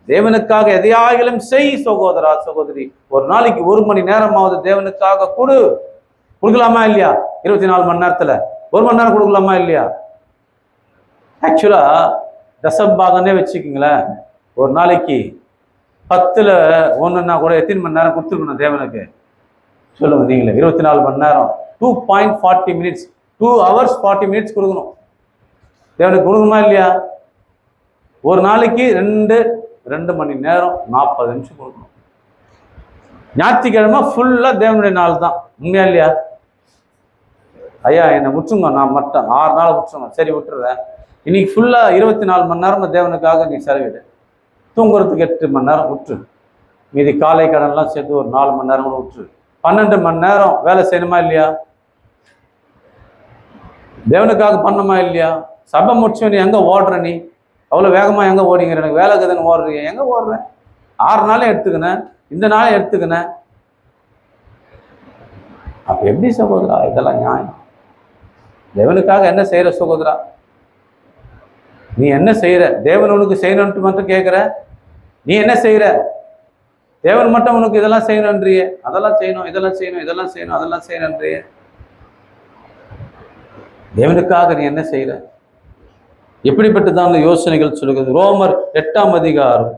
தேவனுக்காக எதையாகிலும் செய் சகோதரா சகோதரி. ஒரு நாளைக்கு 1 மணி நேரமாவது தேவனுக்காக கொடுக்கலாமா இல்லையா? 24 மணி நேரத்துல 1 மணி நேரம் கொடுக்கலாமா இல்லையா? ஆக்சுவலா தசம்பாகனே வச்சுக்கிங்களேன், ஒரு நாளைக்கு 10ல் 1ன்னா கூட எத்தனை மணி நேரம் கொடுத்துருக்கணும் தேவனுக்கு சொல்லுங்க நீங்களே? 24 மணி நேரம், 2.40 மினிட்ஸ், 2 hours 40 minutes கொடுக்கணும். தேவனுக்கு கொடுக்கணுமா இல்லையா? ஒரு நாளைக்கு 2 மணி நேரம் 40 நிமிஷம் கொடுக்கணும். ஞாயிற்றுக்கிழமை ஃபுல்லாக தேவனுடைய நாள் தான். உண்மையா இல்லையா? ஐயா என்னை விட்டுருங்க, நான் மட்டும் 6 நாள் விட்டுருங்க. சரி விட்டுறேன். இன்னைக்கு ஃபுல்லாக 24 மணி நேரம் தேவனுக்காக நீ செலவிடு. தூங்குறதுக்கு 8 மணி நேரம் விட்டுரு. மீதி காலை கடன்லாம் சேர்த்து ஒரு 4 மணி நேரம் கூட விட்டுரு. 12 மணி நேரம் வேலை செய்யணுமா இல்லையா? தேவனுக்காக பண்ணணுமா இல்லையா? சபை முடிச்சு நீ எங்கே ஓடுற? நீ அவ்வளோ வேகமாக எங்கே ஓடிங்கிற? எனக்கு வேலை கதைன்னு ஓடுறீங்க. எங்கே ஓடுறேன்? 6 நாளும் எடுத்துக்கினேன், இந்த நாளும் எடுத்துக்கினேன். அப்போ எப்படி சகோதரா இதெல்லாம் நியாயம்? தேவனுக்காக என்ன செய்கிற சகோதரா? நீ என்ன செய்கிற? தேவன் உனக்கு செய்யணுன்ட்டு மட்டும் கேட்குற. நீ என்ன செய்கிற? தேவன் மட்டும் உனக்கு இதெல்லாம் செய்யணுன்றியே, அதெல்லாம் செய்யணும், இதெல்லாம் செய்யணும், இதெல்லாம் செய்யணும், அதெல்லாம் செய்யணுன்றியே. தேவனுக்காக நீ என்ன செய்கிற? எப்படிப்பட்டதான யோசனைகள் சொல்லுகிறது? ரோமர் 8ஆம் அதிகாரம்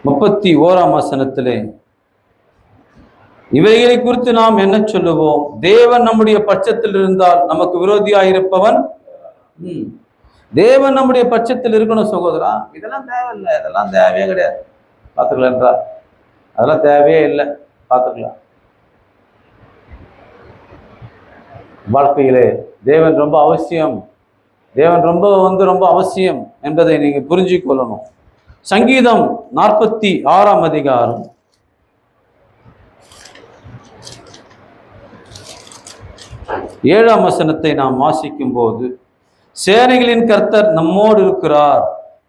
31ஆம் வசனத்திலே இவைகளை குறித்து நாம் என்ன சொல்லுவோம்? தேவன் நம்முடைய பட்சத்தில் இருந்தால் நமக்கு விரோதியாயிருப்பவன். தேவன் நம்முடைய பட்சத்தில் இருக்கணும் சகோதரா. இதெல்லாம் தேவையில்லை, இதெல்லாம் தேவையே கிடையாது, பார்த்துக்கலான்றா. அதெல்லாம் தேவையே இல்லை, பார்த்துக்கலாம். வாழ்க்கையிலே தேவன் ரொம்ப அவசியம், தேவன் ரொம்ப அவசியம் என்பதை நீங்க புரிஞ்சு கொள்ளணும். சங்கீதம் 46ஆம் அதிகாரம் 7ஆம் வசனத்தை நாம் வாசிக்கும் போது, சேனைகளின் கர்த்தர் நம்மோடு இருக்கிறார்,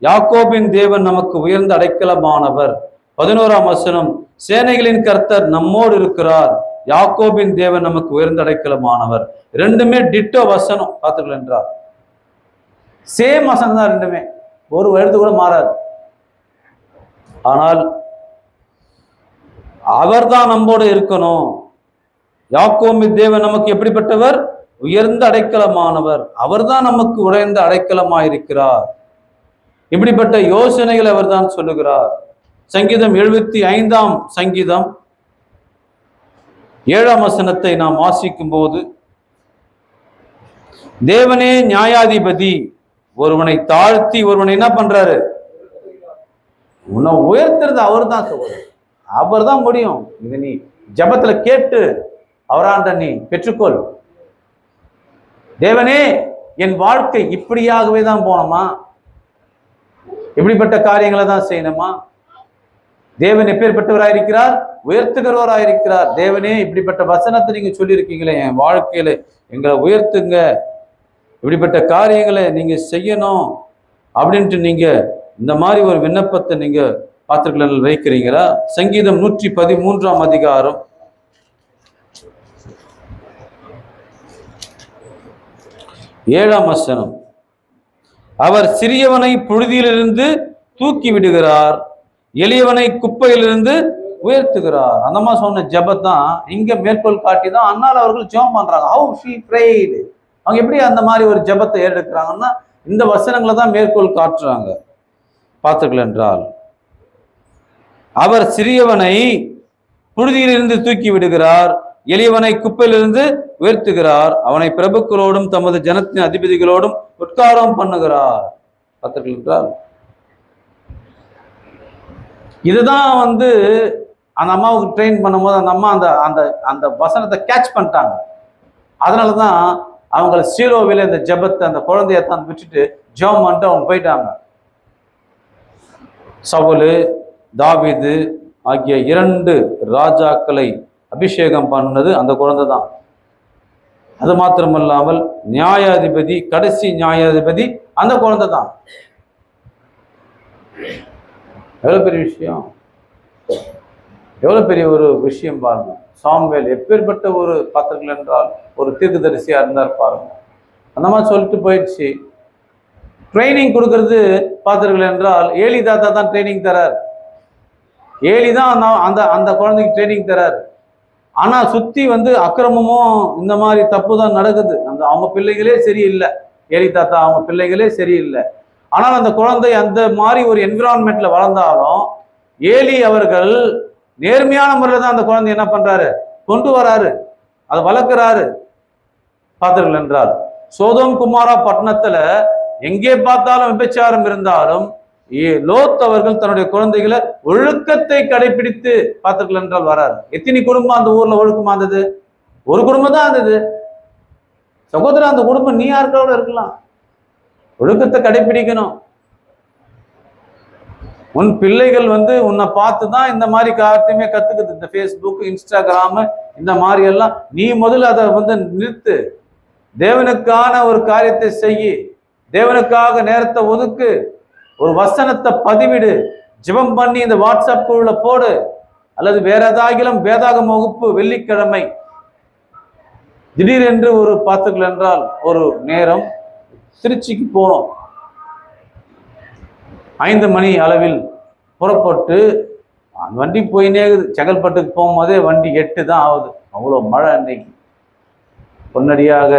யாக்கோபின் தேவன் நமக்கு உயர்ந்த அடைக்கலமானவர். 11ஆம் வசனம், சேனைகளின் கர்த்தர் நம்மோடு இருக்கிறார், யாக்கோபின் தேவன் நமக்கு உயர்ந்த அடைக்கலமானவர். ரெண்டுமே டிட்டோ வசனம், பார்த்துக்கலாம் என்றார். சேம் வசனம் தான் ரெண்டுமே, ஒரு எழுத்து கூட மாறாது. ஆனால் அவர்தான் நம்மோடு இருக்கணும். யாக்கோபின் தேவன் நமக்கு எப்படிப்பட்டவர்? உயர்ந்த அடைக்கலமானவர். அவர்தான் நமக்கு உயர்ந்த அடைக்கலமாயிருக்கிறார். இப்படிப்பட்ட யோசனைகளை அவர்தான் சொல்லுகிறார். சங்கீதம் 75ஆம் சங்கீதம் 7ஆம் வசனத்தை நாம் வாசிக்கும் போது, தேவனே நியாயாதிபதி, ஒருவனை தாழ்த்தி ஒருவனை என்ன பண்றாரு? உன்னை உயர்த்துறது அவர் தான் சொல்றாரு, அவர் தான் முடியும். இதை நீ ஜபத்துல கேட்டு அவராண்ட நீ பெற்றுக்கொள். தேவனே என் வாழ்க்கை இப்படியாகவே தான் போனோமா? இப்படிப்பட்ட காரியங்களை தான் செய்யணுமா? தேவன் எப்பேற்பட்டவராயிருக்கிறார்? உயர்த்துகிறவராயிருக்கிறார். தேவனே இப்படிப்பட்ட வசனத்தை நீங்க சொல்லியிருக்கீங்களே, என் வாழ்க்கையில எங்களை உயர்த்துங்க, இப்படிப்பட்ட காரியங்களை நீங்க செய்யணும் அப்படின்ட்டு நீங்க இந்த மாதிரி ஒரு விண்ணப்பத்தை நீங்க பாத்திரங்கள் வைக்கிறீங்களா? சங்கீதம் 113ஆம் அதிகாரம் 7ஆம் வசனம், அவர் சிறியவனை புழுதியிலிருந்து தூக்கி விடுகிறார், எளியவனை குப்பையிலிருந்து உயர்த்துகிறார். அந்த மாதிரி சொன்ன ஜபத்தான் இங்க மேற்கோள் காட்டி தான் அண்ணால் அவர்கள் ஜெபம் பண்றாங்க. How she prayed. அவங்க எப்படி அந்த மாதிரி ஒரு ஜபத்தை ஏறெடுக்கிறாங்கன்னா இந்த வசனங்களை தான் மேற்கோள் காட்டுறாங்க. பார்த்தீர்கள் என்றால், அவர் சிறியவனை புழுதியிலிருந்து தூக்கி விடுகிறார், எளியவனை குப்பையிலிருந்து உயர்த்துகிறார், அவனை பிரபுக்களோடும் தமது ஜனத்தின் அதிபதிகளோடும் உட்காரம் பண்ணுகிறார். பார்த்தீர்கள் என்றால், இதுதான் அந்த அம்மாவுக்கு ட்ரெயின் பண்ணும்போது அந்த அம்மா அந்த அந்த அந்த வசனத்தை கேட்ச் பண்ணிட்டாங்க. அதனாலதான் அவங்களை சீலோவில இந்த ஜபத்தை, அந்த குழந்தையத்தான் விட்டுட்டு ஜெபம் பண்ணிட்டு அவங்க போயிட்டாங்க. சவுலு, தாவீது ஆகிய 2 ராஜாக்களை அபிஷேகம் பண்ணது அந்த குழந்தை தான். அது மாத்திரமல்லாமல் நியாயாதிபதி, கடைசி நியாயாதிபதி அந்த குழந்தை தான். எவ்வளவு பெரிய விஷயம், எவ்வளவு பெரிய ஒரு விஷயம் பாருங்க. சாமுவேல் எப்பேற்பட்ட ஒரு பாத்திரங்கள் என்றால் ஒரு தீர்க்கதரிசியா இருந்தார் பாருங்க. அந்த மாதிரி சொல்லிட்டு போயிடுச்சு. ட்ரைனிங் கொடுக்கறது பாத்திரங்கள் என்றால் ஏலி தாத்தா தான் ட்ரைனிங் தரார். ஏலி தான் அந்த அந்த குழந்தைக்கு ட்ரைனிங் தரார். ஆனா சுத்தி அக்கிரமமும் இந்த மாதிரி தப்பு தான் நடக்குது. அவங்க பிள்ளைகளே சரியில்லை, ஏலி தாத்தா அவங்க பிள்ளைகளே சரியில்லை. ஆனால் அந்த குழந்தை அந்த மாதிரி ஒரு என்விரான்மெண்ட்ல வளர்ந்தாலும் ஏலி அவர்கள் நேர்மையான முறையில் தான் அந்த குழந்தை என்ன பண்றாரு, கொண்டு வராரு, அதை வளர்க்கிறாரு. பார்த்தீர்கள் என்றால் சோதோம் குமாரா பட்டணத்துல எங்கே பார்த்தாலும் விபச்சாரம் இருந்தாலும் லோத் அவர்கள் தன்னுடைய குழந்தைகளை ஒழுக்கத்தை கடைபிடித்து பார்த்தீர்கள் என்றால் வராரு. எத்தனை குடும்பம் அந்த ஊர்ல ஒழுக்கமா இருந்தது? ஒரு குடும்பம் தான் இருந்தது. சகோதரன், அந்த குடும்பம் நீ யாருக்கோட இருக்கலாம். ஒழுக்கத்தை கடைபிடிக்கணும். உன் பிள்ளைகள் உன்னை பார்த்து தான் இந்த மாதிரி காரியத்தையுமே கத்துக்குது. இந்த ஃபேஸ்புக், இன்ஸ்டாகிராம் இந்த மாதிரி எல்லாம் நீ முதல்ல அதை நிறுத்து. தேவனுக்கான ஒரு காரியத்தை செய்யி, தேவனுக்காக நேரத்தை ஒதுக்கு, ஒரு வசனத்தை பதிவிடு, ஜெபம் பண்ணி இந்த வாட்ஸ்அப் குழுல போடு, அல்லது வேற ஏதாகிலும் வேதாகம வகுப்பு வெள்ளிக்கிழமை திடீரென்று ஒரு பார்த்துக்கள் என்றால் ஒரு நேரம் திருச்சிக்கு போனோம். 5 மணி அளவில் புறப்பட்டு வண்டி போயினே செங்கல்பட்டுக்கு போகும்போதே வண்டி 8 தான் ஆகுது. அவ்வளோ மழை அன்னைக்கு. உடனடியாக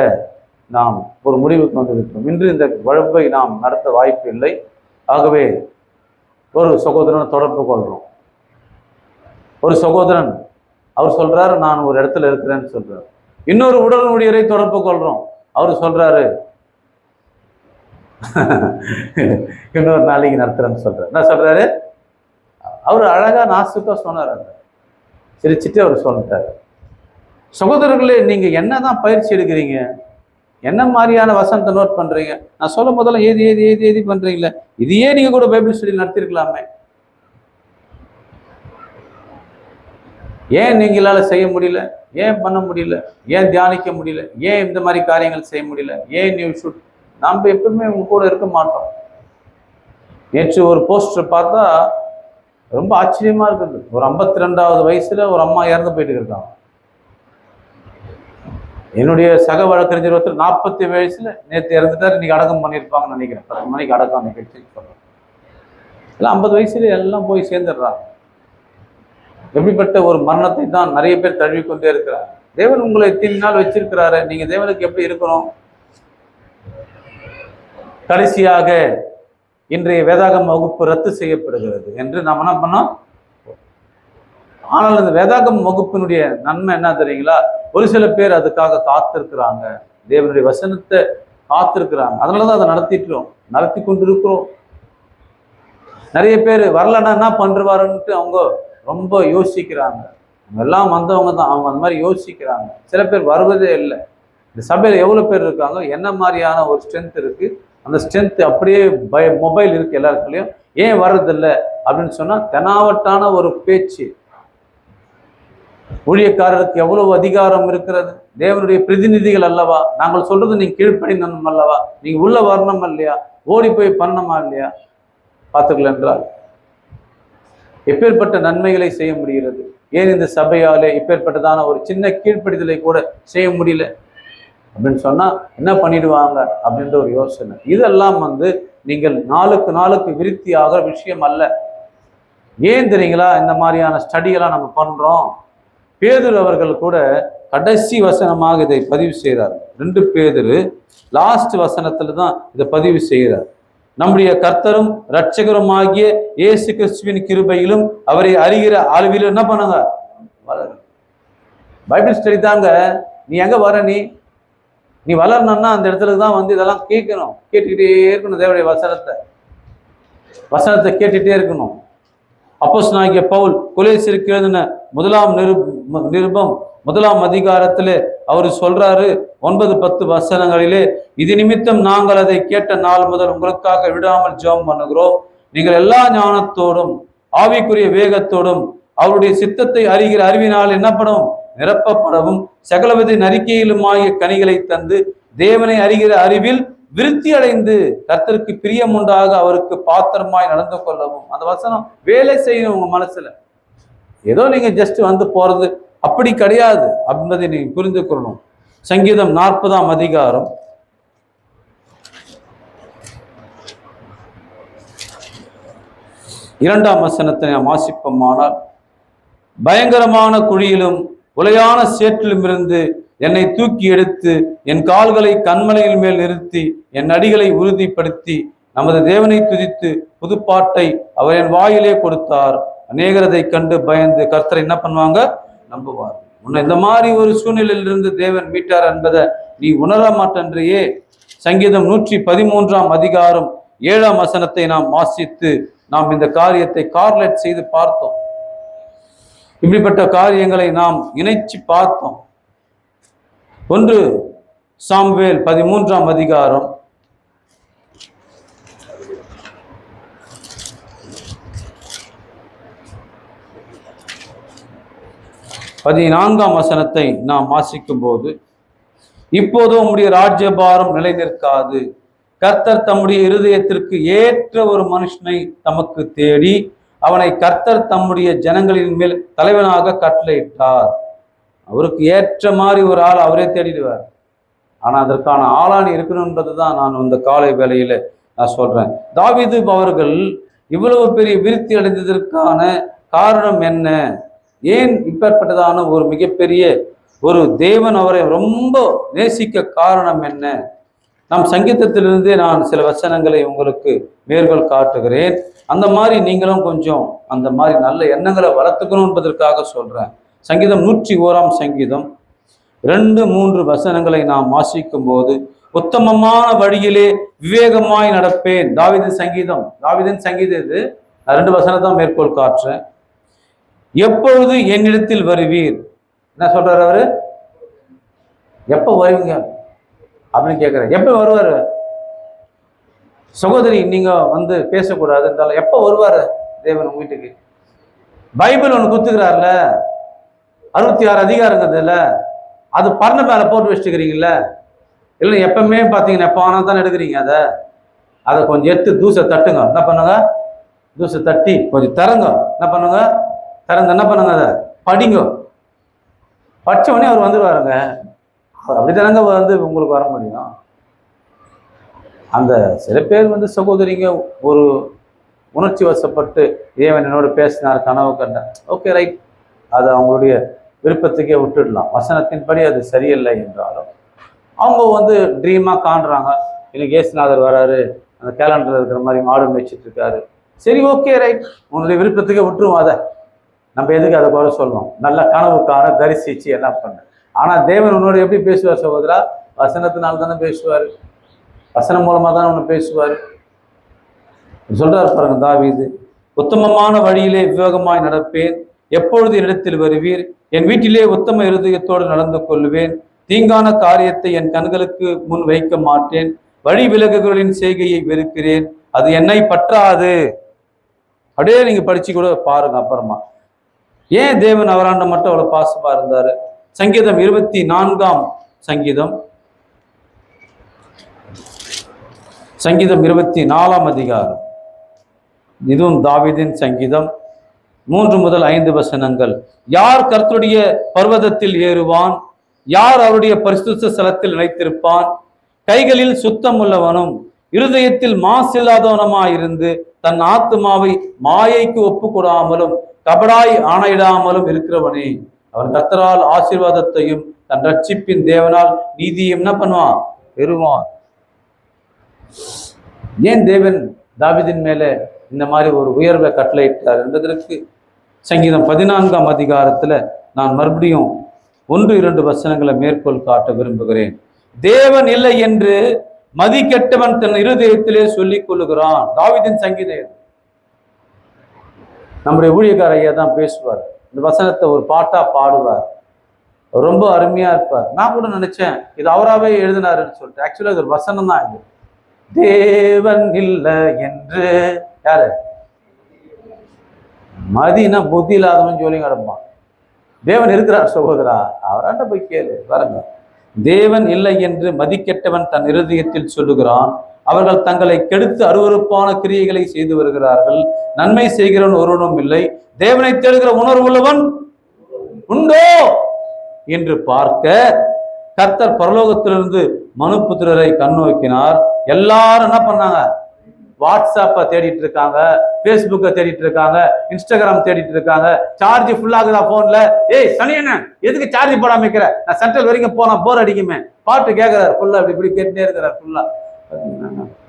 நாம் ஒரு முடிவுக்கு வந்துவிட்டோம். இன்று இந்த வகுப்பை நாம் நடத்த வாய்ப்பு இல்லை. ஆகவே ஒரு சகோதரனை தொடர்பு கொள்றோம். ஒரு சகோதரன் அவர் சொல்றாரு, நான் ஒரு இடத்துல இருக்கிறேன்னு சொல்றாரு. இன்னொரு உடல் ஊழியரை தொடர்பு கொள்றோம். அவர் சொல்றாரு, இன்னொரு நாளைக்கு நடத்துறேன்னு சொல்றாரு. என்ன சொல்றாரு? அவர் அழகா நாசுக்கா சொன்னார். சிரிச்சுட்டு அவர் சொல்லிட்டாரு. சகோதரர்களே, நீங்க என்னதான் பயிற்சி எடுக்கிறீங்க? என்ன மாதிரியான வசனத்தை நோட் பண்றீங்க? நான் சொல்லும் போதெல்லாம் ஏதி ஏதி ஏதி ஏதி பண்றீங்களே, இதையே நீங்க கூட பைபிள் ஸ்டடி நடத்திருக்கலாமே. ஏன் நீங்களால செய்ய முடியல? ஏன் பண்ண முடியல? ஏன் தியானிக்க முடியல? ஏன் இந்த மாதிரி காரியங்கள் செய்ய முடியல? ஏன் யூ ஷுட்? நாம் எப்பவுமே உங்க கூட இருக்க மாட்டோம். நேற்று ஒரு போஸ்டர் பார்த்தா ரொம்ப ஆச்சரியமா இருக்குது. ஒரு 52வது வயசுல ஒரு அம்மா இறந்து போயிட்டு இருக்காங்க. என்னுடைய சக வழக்கறிஞர் ஒருத்தர் 40 வயசுல நேற்று இறந்துட்டார். இன்னைக்கு அடக்கம் பண்ணியிருப்பாங்கன்னு நினைக்கிறேன். 10 மணிக்கு அடக்கம் நிகழ்ச்சி சொல்றேன். எல்லாம் 50 வயசுல எல்லாம் போய் சேர்ந்துடுறாங்க. எப்படிப்பட்ட ஒரு மரணத்தை தான் நிறைய பேர் தழுவிக்கொண்டே இருக்கிறார். தேவன் உங்களை இத்தனை நாள் வச்சிருக்கிறாரு. நீங்க தேவனுக்கு எப்படி இருக்கணும்? கடைசியாக இன்றைய வேதாகம வகுப்பு ரத்து செய்யப்படுகிறது என்று நாம் என்ன பண்ணோம். ஆனால் அந்த வேதாகம வகுப்பினுடைய நன்மை என்ன தெரியுங்களா? ஒரு சில பேர் அதுக்காக காத்திருக்கிறாங்க. தேவனுடைய வசனத்தை காத்திருக்கிறாங்க. அதனாலதான் அதை நடத்தி கொண்டிருக்கிறோம். நிறைய பேர் வரலன்னா என்ன பண்றாருன்ட்டு அவங்க ரொம்ப யோசிக்கிறாங்க. அவங்க எல்லாம் வந்தவங்க தான், அவங்க அந்த மாதிரி யோசிக்கிறாங்க. சில பேர் வருவதே இல்லை. இந்த சபையில எவ்வளவு பேர் இருக்காங்க, என்ன மாதிரியான ஒரு ஸ்ட்ரென்த் இருக்கு, அந்த ஸ்ட்ரென்த் அப்படியே மொபைல் இருக்கு எல்லாருக்குள்ளயும். ஏன் வர்றதில்லை அப்படின்னு சொன்னா, தெனாவட்டான ஒரு பேச்சு. ஊழியக்காரருக்கு எவ்வளவு அதிகாரம் இருக்கிறது. தேவனுடைய பிரதிநிதிகள் அல்லவா, நாங்கள் சொல்றது நீங்க கீழ்ப்படினணும் அல்லவா, நீங்க உள்ள வரணும் இல்லையா, ஓடி போய் பண்ணணுமா இல்லையா? பார்த்துக்கல என்றால் எப்பேற்பட்ட நன்மைகளை செய்ய முடிகிறது. ஏன் இந்த சபையாலே இப்பேற்பட்டதான ஒரு சின்ன கீழ்ப்படிதலை கூட செய்ய முடியல அப்படின்னு சொன்னா என்ன பண்ணிடுவாங்க அப்படின்ற ஒரு யோசனை. இதெல்லாம் நீங்கள் நாளுக்கு நாளுக்கு விருத்தி ஆகிற விஷயம் அல்ல. ஏன் தெரியுங்களா இந்த மாதிரியான ஸ்டடியெல்லாம் நம்ம பண்றோம்? பேதுரு அவர்கள் கூட கடைசி வசனமாக இதை பதிவு செய்கிறார். 2 பேதுரு லாஸ்ட் வசனத்துல தான் இதை பதிவு செய்கிறார். நம்முடைய கர்த்தரும் இரட்சகருமாகிய இயேசு கிறிஸ்துவின் கிருபையிலும் அவரை அறிகிற அளவிலும் என்ன பண்ணுங்க, வளரு. பைபிள் ஸ்டடி தாங்க. நீ எங்க வர, நீ வளரணும்னா அந்த இடத்துல தான் இதெல்லாம் கேட்கணும். கேட்டுக்கிட்டே இருக்கணும். தேவனுடைய வசனத்தை கேட்டுட்டே இருக்கணும். அப்போஸ்தலனாகிய பவுல் கொலோசியருக்கு எழுதின 1ஆம் நிருபம் 1ஆம் அதிகாரத்திலே அவர் சொல்றாரு 9-10 வசனங்களிலே, இது நிமித்தம் நாங்கள் அதை கேட்ட நாள் முதல் உங்களுக்காக விடாமல் ஜெபம் பண்ணுகிறோம். நீங்கள் எல்லா ஞானத்தோடும் ஆவிக்குரிய வேகத்தோடும் அவருடைய சித்தத்தை அறிகிற அறிவினால் என்னப்படும், நிரப்பப்படவும் சகலவித நரிக்கையிலுமாகிய கனிகளை தந்து தேவனை அறிகிற அறிவில் விருத்தி அடைந்து கர்த்தருக்கு பிரியம் உண்டாக அவருக்கு பாத்திரமாய் நடந்து கொள்ளவும். அந்த வசனம் வேலை செய்யணும் உங்க மனசுல. ஏதோ நீங்க ஜஸ்ட் போறது அப்படி கிடையாது அப்படின்றதை நீங்க புரிந்து கொள்ளணும். சங்கீதம் 40ஆம் அதிகாரம் 2ஆம் வசனத்தை நாம் வாசிப்போமானால், பயங்கரமான குழியிலும் உலையான சேற்றிலுமிருந்து என்னை தூக்கி எடுத்து என் கால்களை கண்மலையின் மேல் நிறுத்தி என் அடிகளை உறுதிப்படுத்தி நமது தேவனை துதித்து புதுப்பாட்டை அவர் என் வாயிலே கொடுத்தார். அநேகரதை கண்டு பயந்து கர்த்தரை என்ன பண்ணுவாங்க? நம்புவார். உன்னை இந்த மாதிரி ஒரு சூழ்நிலையிலிருந்து தேவன் மீட்டார் என்பதை நீ உணர மாட்டேன்றையே. சங்கீதம் 113 அதிகாரம் 7 வசனத்தை நாம் வாசித்து நாம் இந்த காரியத்தை கார்லேட் செய்து பார்த்தோம். இப்படிப்பட்ட காரியங்களை நாம் இணைச்சு பார்த்தோம். 1 சாமுவேல் 13 அதிகாரம் 14 வசனத்தை நாம் வாசிக்கும் போது, இப்போது உம்முடைய ராஜ்யபாரம் நிலை நிற்காது. கர்த்தர் தம்முடைய இருதயத்திற்கு ஏற்ற ஒரு மனுஷனை தமக்கு தேடி அவனை கர்த்தர் தம்முடைய ஜனங்களின் மேல் தலைவனாக கட்டளையிட்டார். அவருக்கு ஏற்ற மாதிரி ஒரு ஆள் அவரே தேடிடுவார். ஆனா அதற்கான ஆளானி இருக்கணும்ன்றதுதான் நான் இந்த காலை வேளையில நான் சொல்றேன். தாவீது அவர்கள் இவ்வளவு பெரிய விருத்தி அடைந்ததற்கான காரணம் என்ன? ஏன் இப்பேற்பட்டதான ஒரு மிகப்பெரிய ஒரு தேவன் அவரை ரொம்ப நேசிக்க காரணம் என்ன? நம் சங்கீதத்திலிருந்தே நான் சில வசனங்களை உங்களுக்கு மேற்கோள் காட்டுகிறேன். அந்த மாதிரி நீங்களும் கொஞ்சம் அந்த மாதிரி நல்ல எண்ணங்களை வளர்த்துக்கணும் என்பதற்காக சொல்றேன். சங்கீதம் 101 சங்கீதம் 2-3 வசனங்களை நாம் வாசிக்கும் போது, உத்தமமான வழியிலே விவேகமாய் நடப்பேன். தாவீதின் சங்கீதம் இது. நான் 2 வசனத்தான் மேற்கோள் காட்டுறேன். எப்பொழுது என்னிடத்தில் வருவீர்? என்ன சொல்றாரு அவரு? எப்ப வருவீங்க அப்படின்னு கேட்கிறேன். எப்ப வருவாரு? சகோதரி, நீங்க வந்து பேசக்கூடாது இருந்தாலும் எப்ப வருவாரு தேவன் உங்க வீட்டுக்கு? பைபிள் ஒண்ணு குத்துக்கிறாருல, 66 அதிகாரங்கிறதுல அது பர்ண மேல போட்டு வச்சுக்கிறீங்கல்ல, இல்லை எப்பவுமே பார்த்தீங்கன்னா எப்போ ஆனால் தானே எடுக்கிறீங்க. அதை கொஞ்சம் எடுத்து தூசை தட்டுங்க. என்ன பண்ணுங்க? தூசை தட்டி கொஞ்சம் திறங்க. என்ன பண்ணுங்க? திறந்து என்ன பண்ணுங்க? அதை படிங்க. படிச்ச உடனே அவர் வந்துடுவாருங்க. அவர் அப்படி தானங்க வந்து உங்களுக்கு வர முடியும். அந்த சில பேர் வந்து சகோதரிங்க ஒரு உணர்ச்சி வசப்பட்டு தேவன் என்னோட பேசினார், கனவு கண்டேன், ஓகே ரைட், அது அவங்களுடைய விருப்பத்துக்கே விட்டுடலாம். வசனத்தின்படி அது சரியில்லை என்றாலும் அவங்க வந்து ட்ரீமாக காண்றாங்க. இன்னைக்கு ஏசுநாதர் வராரு, அந்த கேலண்டர் இருக்கிற மாதிரி மாடு மேய்ச்சிட்டு இருக்காரு, சரி ஓகே ரைட், உன்னுடைய விருப்பத்துக்கே விட்டுருவோம். அதை நம்ம எதுக்கு அதை குறை சொல்லணும்? நல்ல கனவுக்கான தரிசிச்சு எல்லாம் பண்ண. ஆனால் தேவன் உன்னோட எப்படி பேசுவார் சகோதரா? வசனத்தினால தானே பேசுவார். வசனம் மூலமாக தானே ஒன்று பேசுவார். சொல்றாரு பாருங்க தாவீது, உத்தமமான வழியிலே விவேகமாய் நடப்பேன். எப்பொழுது என்னிடத்தில் வருவீர்? என் வீட்டிலே உத்தம இருதயத்தோடு நடந்து கொள்வேன். தீங்கான காரியத்தை என் கண்களுக்கு முன் வைக்க மாட்டேன். வழி விலகுகளின் செய்கையை வெறுக்கிறேன், அது என்னை பற்றாது. அப்படியே நீங்க படிச்சு கூட பாருங்க அப்புறமா. ஏன் தேவன் அவராண்ட மட்டும் அவ்வளவு பாசமா இருந்தாரு? சங்கீதம் 24 சங்கீதம் 24 அதிகாரம், இதுவும் தாவீதின் சங்கீதம், 3 முதல் 5 வசனங்கள். யார் கர்த்தருடைய பர்வதத்தில் ஏறுவான்? யார் அவருடைய பரிசுத்த ஸ்தலத்தில் நிலைத்திருப்பான்? கைகளில் சுத்தம் உள்ளவனும் இருதயத்தில் மாசில்லாதவனுமாயிருந்து தன் ஆத்துமாவை மாயைக்கு ஒப்பு கொடாமலும் கபடாய் ஆணையிடாமலும் இருக்கிறவனே, அவன் கர்த்தரால் ஆசீர்வாதத்தையும் தன் ரட்சிப்பின் தேவனால் நீதியும் என்ன பண்ணுவான்? பெறுவான். ஏன் தேவன் தாவீதின் மேல இந்த மாதிரி ஒரு உயர்வை கட்டளையிட்டார் என்பதற்கு சங்கீதம் 14 அதிகாரத்துல நான் மறுபடியும் 1-2 வசனங்களை மேற்கோள் காட்ட விரும்புகிறேன். தேவன் இல்லை என்று மதிக்கெட்டவன் தன் இருதயத்திலே சொல்லிக் கொள்ளுகிறான். தாவீதின் சங்கீதம். நம்முடைய ஊழியக்கார ஐயா தான் பேசுவார். இந்த வசனத்தை ஒரு பாட்டா பாடுவார். ரொம்ப அருமையா இருப்பார். நான் கூட நினைச்சேன் இது அவராகவே எழுதினாருன்னு சொல்லிட்டு. ஆக்சுவலா இது ஒரு வசனம் தான். இது தேவன் இல்லை என்று யாரு? மதினா புத்தி இல்லாதவன் சொல்லி கிடப்பான். தேவன் இருக்கிறார் சகோதரா, அவராண்ட போய் கேளு. பாருங்க, தேவன் இல்லை என்று மதிக்கெட்டவன் தன் இருதயத்தில் சொல்லுகிறான். அவர்கள் தங்களை கெடுத்து அருவருப்பான கிரியைகளை செய்து வருகிறார்கள். நன்மை செய்கிறவன் ஒருவனும் இல்லை. தேவனை தேடுகிற உணர்வு உள்ளவன் உண்டோ என்று பார்க்க கர்த்தர் பரலோகத்திலிருந்து மனுபுத்திரரை கண்ணோக்கினார். எல்லாரும் என்ன பண்ணாங்க? வாட்ஸ்அப்பை தேடிட்டு இருக்காங்க, ஃபேஸ்புக்கை தேடிட்டு இருக்காங்க, இன்ஸ்டாகிராம் தேடிட்டு இருக்காங்க. சார்ஜ் ஃபுல்லாகுதா போன்ல? ஏய் சனியண்ண, எதுக்கு சார்ஜ் போடாம வைக்கிற? நான் சென்ட்ரல் வரைக்கும் போனா போர் அடிக்குமே. பாட்டு கேட்கிறாரு ஃபுல்லா, அப்படி இப்படி கேட்டுட்டே இருக்கிறார் ஃபுல்லா.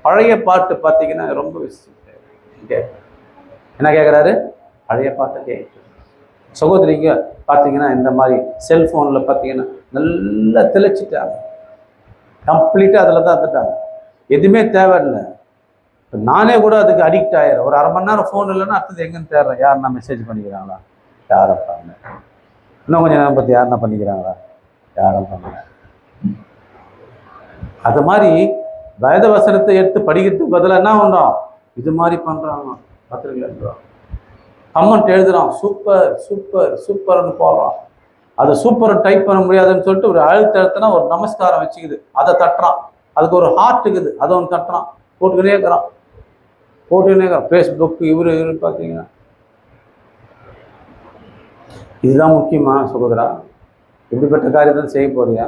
பழைய பாட்டு பார்த்தீங்கன்னா ரொம்ப என்ன கேட்குறாரு? பழைய பாட்டை கேட்கு. சகோதரிங்க பார்த்தீங்கன்னா இந்த மாதிரி செல்ஃபோனில் பார்த்தீங்கன்னா நல்லா தெளிச்சிட்டாங்க, கம்ப்ளீட்டாக அதில் தான் இருந்துட்டாங்க, எதுவுமே தேவையில்லை. நானே கூட அதுக்கு அடிக்ட் ஆயிடுறேன். ஒரு 1/2 மணி நேரம் ஃபோன் இல்லைன்னா அடுத்தது எங்கன்னு தேடுறேன். யாருன்னா மெசேஜ் பண்ணிக்கிறாங்களா? யாரும் பண்ண. இன்னும் கொஞ்சம் நேரம் பற்றி யாருன்னா பண்ணிக்கிறாங்களா? யாரும் பண்ண. அது மாதிரி வேத வசனத்தை எடுத்து படிக்கிறதுக்கு பதிலாக என்ன பண்ணுறோம்? இது மாதிரி பண்ணுறாங்க. பார்த்துருக்கீங்களா? கமெண்ட் எழுதுறான், சூப்பர் சூப்பர் சூப்பர்னு போடுறான். அது சூப்பர் டைப் பண்ண முடியாதுன்னு சொல்லிட்டு ஒரு அழுத்தனா ஒரு நமஸ்காரம் வச்சுக்குது, அதை தட்டுறான். அதுக்கு ஒரு ஹார்ட் இருக்குது, அதை ஒன்று தட்டுறான். போட்டுக்கிட்டே இருக்கிறான். ஃபேஸ்புக் இவரு பார்த்தீங்கன்னா இதுதான் முக்கியமா சகோதரா? எப்படிப்பட்ட காரியத்தை செய்ய போறியா?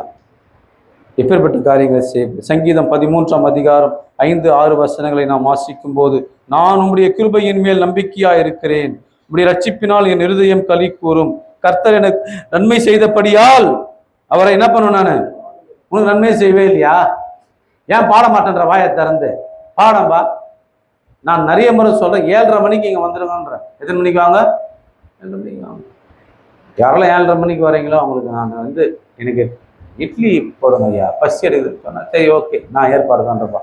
எப்பேற்பட்ட காரியங்களை செய்ய? சங்கீதம் 13ஆம் அதிகாரம் 5-6 வசனங்களை நாம் வாசிக்கும் போது, நான் உம்முடைய கிருபையின் மேல் நம்பிக்கையா இருக்கிறேன், உம்முடைய ரட்சிப்பினால் என் இருதயம் களி கூறும். கர்த்தர் எனக்கு நன்மை செய்தபடியால் அவரை என்ன பண்ணுவேன்? நான் உனக்கு நன்மை செய்வே இல்லையா? ஏன் பாட மாட்டேன்ற? வாயை திறந்து பாடம்பா. நான் நிறைய முறை சொல்றேன், 7:30 மணிக்கு இங்க வந்துருங்கன்ற. எத்தனை மணிக்கு வாங்க? 7:30 மணிக்கு வாங்க. யாரெல்லாம் 7:30 மணிக்கு வரீங்களோ அவங்களுக்கு நான் எனக்கு இட்லி போடுங்க ஐயா, பசி எடுக்குது சொன்னா சரி ஓகே, நான் ஏற்பாடு பண்றப்பா.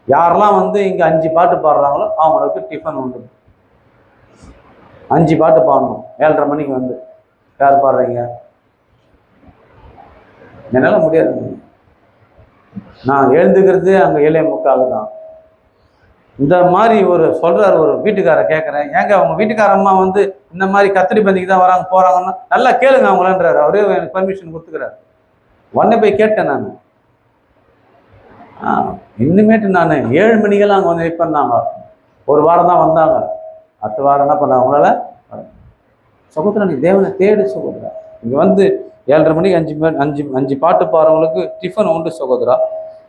யாரெல்லாம் இங்க 5 பாட்டு பாடுறாங்களோ அவங்களுக்கு டிஃபன் உண்டு. 5 பாட்டு பாடணும். 7:30 மணிக்கு யார் பாடுறீங்க? என்னால முடியாது. நான் எழுந்துக்கிறது அங்க 7:45 தான். இந்த மாதிரி ஒரு சொல்றாரு ஒரு வீட்டுக்காரர். கேட்குறேன், ஏங்க அவங்க வீட்டுக்காரம்மா இந்த மாதிரி கத்திரி பந்திக்கு தான் வராங்க போறாங்கன்னா நல்லா கேளுங்க அவங்களன்றாரு. அவரே எனக்கு பர்மிஷன் கொடுத்துக்கிறாரு. உடனே போய் கேட்டேன் நான். இன்னுமேட்டு நான் 7 மணிக்கெல்லாம் அங்கே வெயிட் பண்ணாங்க. ஒரு வாரம் தான் வந்தாங்க. அடுத்த வாரம் என்ன பண்ணாங்க? அவங்களால சகோதரா, நீ தேவனை தேடு சகோதரா. இங்கே 7:30 மணிக்கு 5 பாட்டு பாடுறவங்களுக்கு டிஃபன் உண்டு சகோதரா.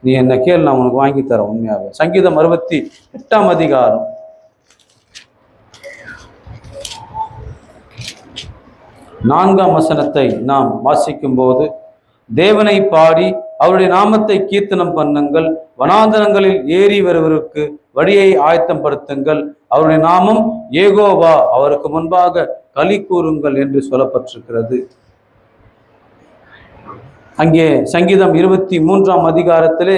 நீ என்ன கேள், நான் உனக்கு வாங்கி தரேன். உண்மையாக சங்கீதம் 68ஆம் அதிகாரம் 4ஆம் வசனத்தை நாம் வாசிக்கும் போது, தேவனை பாடி அவருடைய நாமத்தை கீர்த்தனம் பண்ணுங்கள், வனாந்தரங்களில் ஏறி வருவதற்கு வழியை ஆயத்தம் படுத்துங்கள், அவருடைய நாமம் ஏகோவா, அவருக்கு முன்பாக களி கூறுங்கள் என்று சொல்லப்பட்டிருக்கிறது. அங்கே சங்கீதம் 23ஆம் அதிகாரத்திலே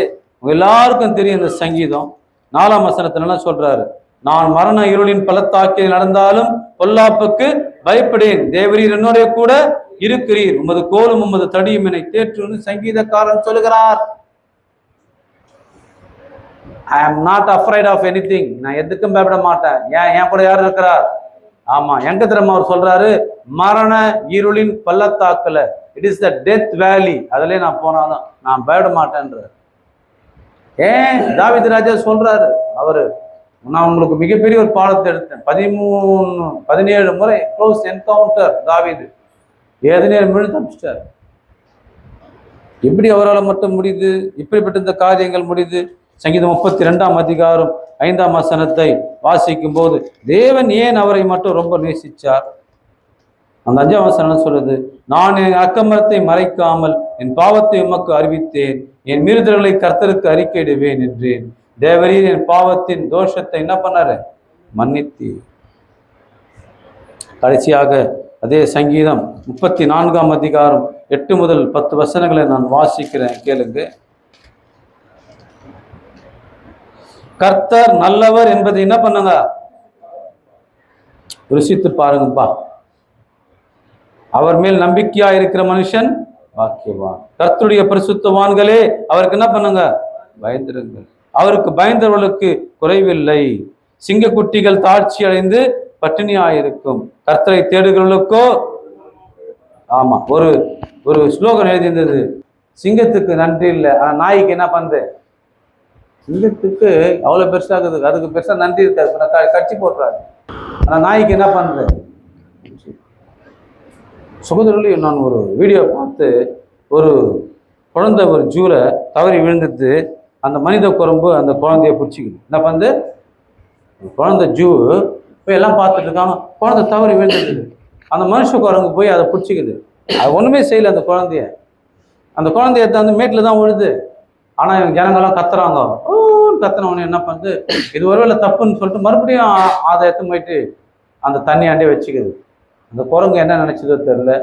எல்லாருக்கும் தெரியும் இந்த சங்கீதம். 4ஆம் வசனத்துல என்ன சொல்றாரு? நான் மரண இருளின் பள்ளத்தாக்கில் நடந்தாலும் பொல்லாப்புக்கு பயப்படேன், தேவரீர் என்னோட கூட இருக்கிறீர், உமது கோலும் உமது தடியும் என்னை தேற்றுன்னு சங்கீதக்காரன் சொல்லுகிறார். ஐ am not afraid of anything. நான் எதுக்கும் பயப்பட மாட்டேன். ஏன் கூட யார் இருக்கிறார்? ஆமா, எங்க திறமை அவர் சொல்றாரு? மரண இருளின் பள்ளத்தாக்குல, இட் இஸ் த டெத் வேலி, அதுல நான் போனாலும் நான் பயப்பட மாட்டேன்றார். ஏன் தாவீது ராஜா சொல்றாரு, அவரு நான் உங்களுக்கு மிகப்பெரிய ஒரு பாடத்தை எடுத்தேன். 17 முறை க்ளோஸ் என்கவுண்டர் தாவீது 17 முறை தப்பிச்சிட்டார். எப்படி அவரால் மட்டும் முடியுது? இப்படிப்பட்ட இந்த காரியங்கள் முடியுது. சங்கீதம் 32ஆம் அதிகாரம் 5ஆம் வசனத்தை வாசிக்கும் போது, தேவன் ஏன் அவரை மட்டும் ரொம்ப நேசிச்சார்? அந்த 5ஆம் வசனம் சொல்லுது, நான் என் அக்கிரமத்தை மறைக்காமல் என் பாவத்தை உமக்கு அறிவித்தேன், என் மீறுதல்களை கர்த்தருக்கு அறிக்கையிடுவேன் என்றேன். தேவரீர் என் பாவத்தின் தோஷத்தை என்ன பண்ணாரு? மன்னித்து. கடைசியாக அதே சங்கீதம் 34ஆம் அதிகாரம் 8 முதல் 10 வசனங்களை நான் வாசிக்கிறேன், கேளுங்க. கர்த்தர் நல்லவர் என்பதை என்ன பண்ணுங்க? ருசித்து பாருங்கப்பா. அவர் மேல் நம்பிக்கையா இருக்கிற மனுஷன் பாக்கியவான். கர்த்தருடைய பரிசுத்தவான்களே அவருக்கு என்ன பண்ணுங்க? பயந்திருங்கள். அவருக்கு பயந்தவர்களுக்கு குறைவில்லை. சிங்கக்குட்டிகள் தாழ்ச்சி அடைந்து பட்டினியாயிருக்கும், கர்த்தரை தேடுகளுக்கோ. ஆமா, ஒரு ஸ்லோகன் எழுதியிருந்தது, சிங்கத்துக்கு நன்றி இல்லை, ஆனா நாய்க்கு என்ன பண்ணுது? சிங்கத்துக்கு அவ்வளவு பெருசாகுது, அதுக்கு பெருசா நன்றி இருக்காது, கட்சி போட்டுறாரு. ஆனா நாய்க்கு என்ன பண்ணுது? சகோதரர்களே, நான் ஒரு வீடியோ பார்த்து, ஒரு குழந்தை ஒரு ஜூல தவறி விழுந்துட்டு அந்த மனித குரம்பு அந்த குழந்தைய பிடிச்சிக்குது. என்ன பண்ணுது? குழந்தை ஜூ போய் எல்லாம் பார்த்துட்டு இருக்காங்க. குழந்தை தவறி விழுந்துருக்குது. அந்த மனுஷ குரங்கு போய் அதை பிடிச்சிக்குது. அது ஒன்றுமே செய்யலை அந்த குழந்தைய. அந்த குழந்தைய வந்து மேட்டில் தான் விழுது. ஆனால் இவங்க ஜனங்கள்லாம் கத்துறாங்க. கத்துனவொடனே என்ன பண்ணுது? இது ஒருவேளை தப்புன்னு சொல்லிட்டு மறுபடியும் அதை எடுத்து போயிட்டு அந்த தண்ணியாண்டே வச்சுக்குது. அந்த குரங்கு என்ன நினைச்சதோ தெரியல.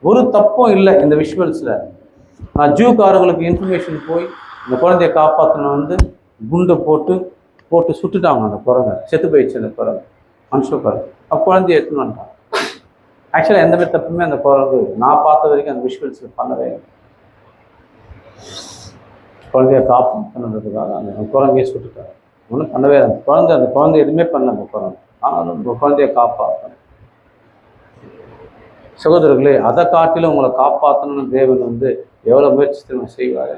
ஒரு தப்பும் இல்லை இந்த விஷுவல்ஸில். நான் ஜூக்காரங்களுக்கு இன்ஃபர்மேஷன் போய் இந்த குழந்தைய காப்பாற்றணும் வந்து குண்டை போட்டு சுட்டுட்டாங்க. அந்த குரங்கை செத்து போயிடுச்சு. அந்த குரங்கு மனுஷ குரங்கு. அப்போ குழந்தைய எடுத்துன்னு வந்துட்டான். ஆக்சுவலாக எந்த மாதிரி தப்புமே அந்த குரங்கு நான் பார்த்த வரைக்கும் அந்த விஷுவல்ஸில் பண்ணவே இல்லை. குழந்தைய காப்பாற்றணுன்றதுக்காக அந்த குரங்கையை சுட்டுட்டாங்க. ஒன்றும் பண்ணவே இல்லை. அந்த குழந்தை எதுவுமே பண்ணல. அந்த குரங்கு ஆனாலும் இந்த குழந்தைய காப்பாற்றணும். சகோதரர்களே, அதை காட்டிலும் உங்களை காப்பாற்றணும்னு தேவன் வந்து எவ்வளோ முயற்சி செய்வார்.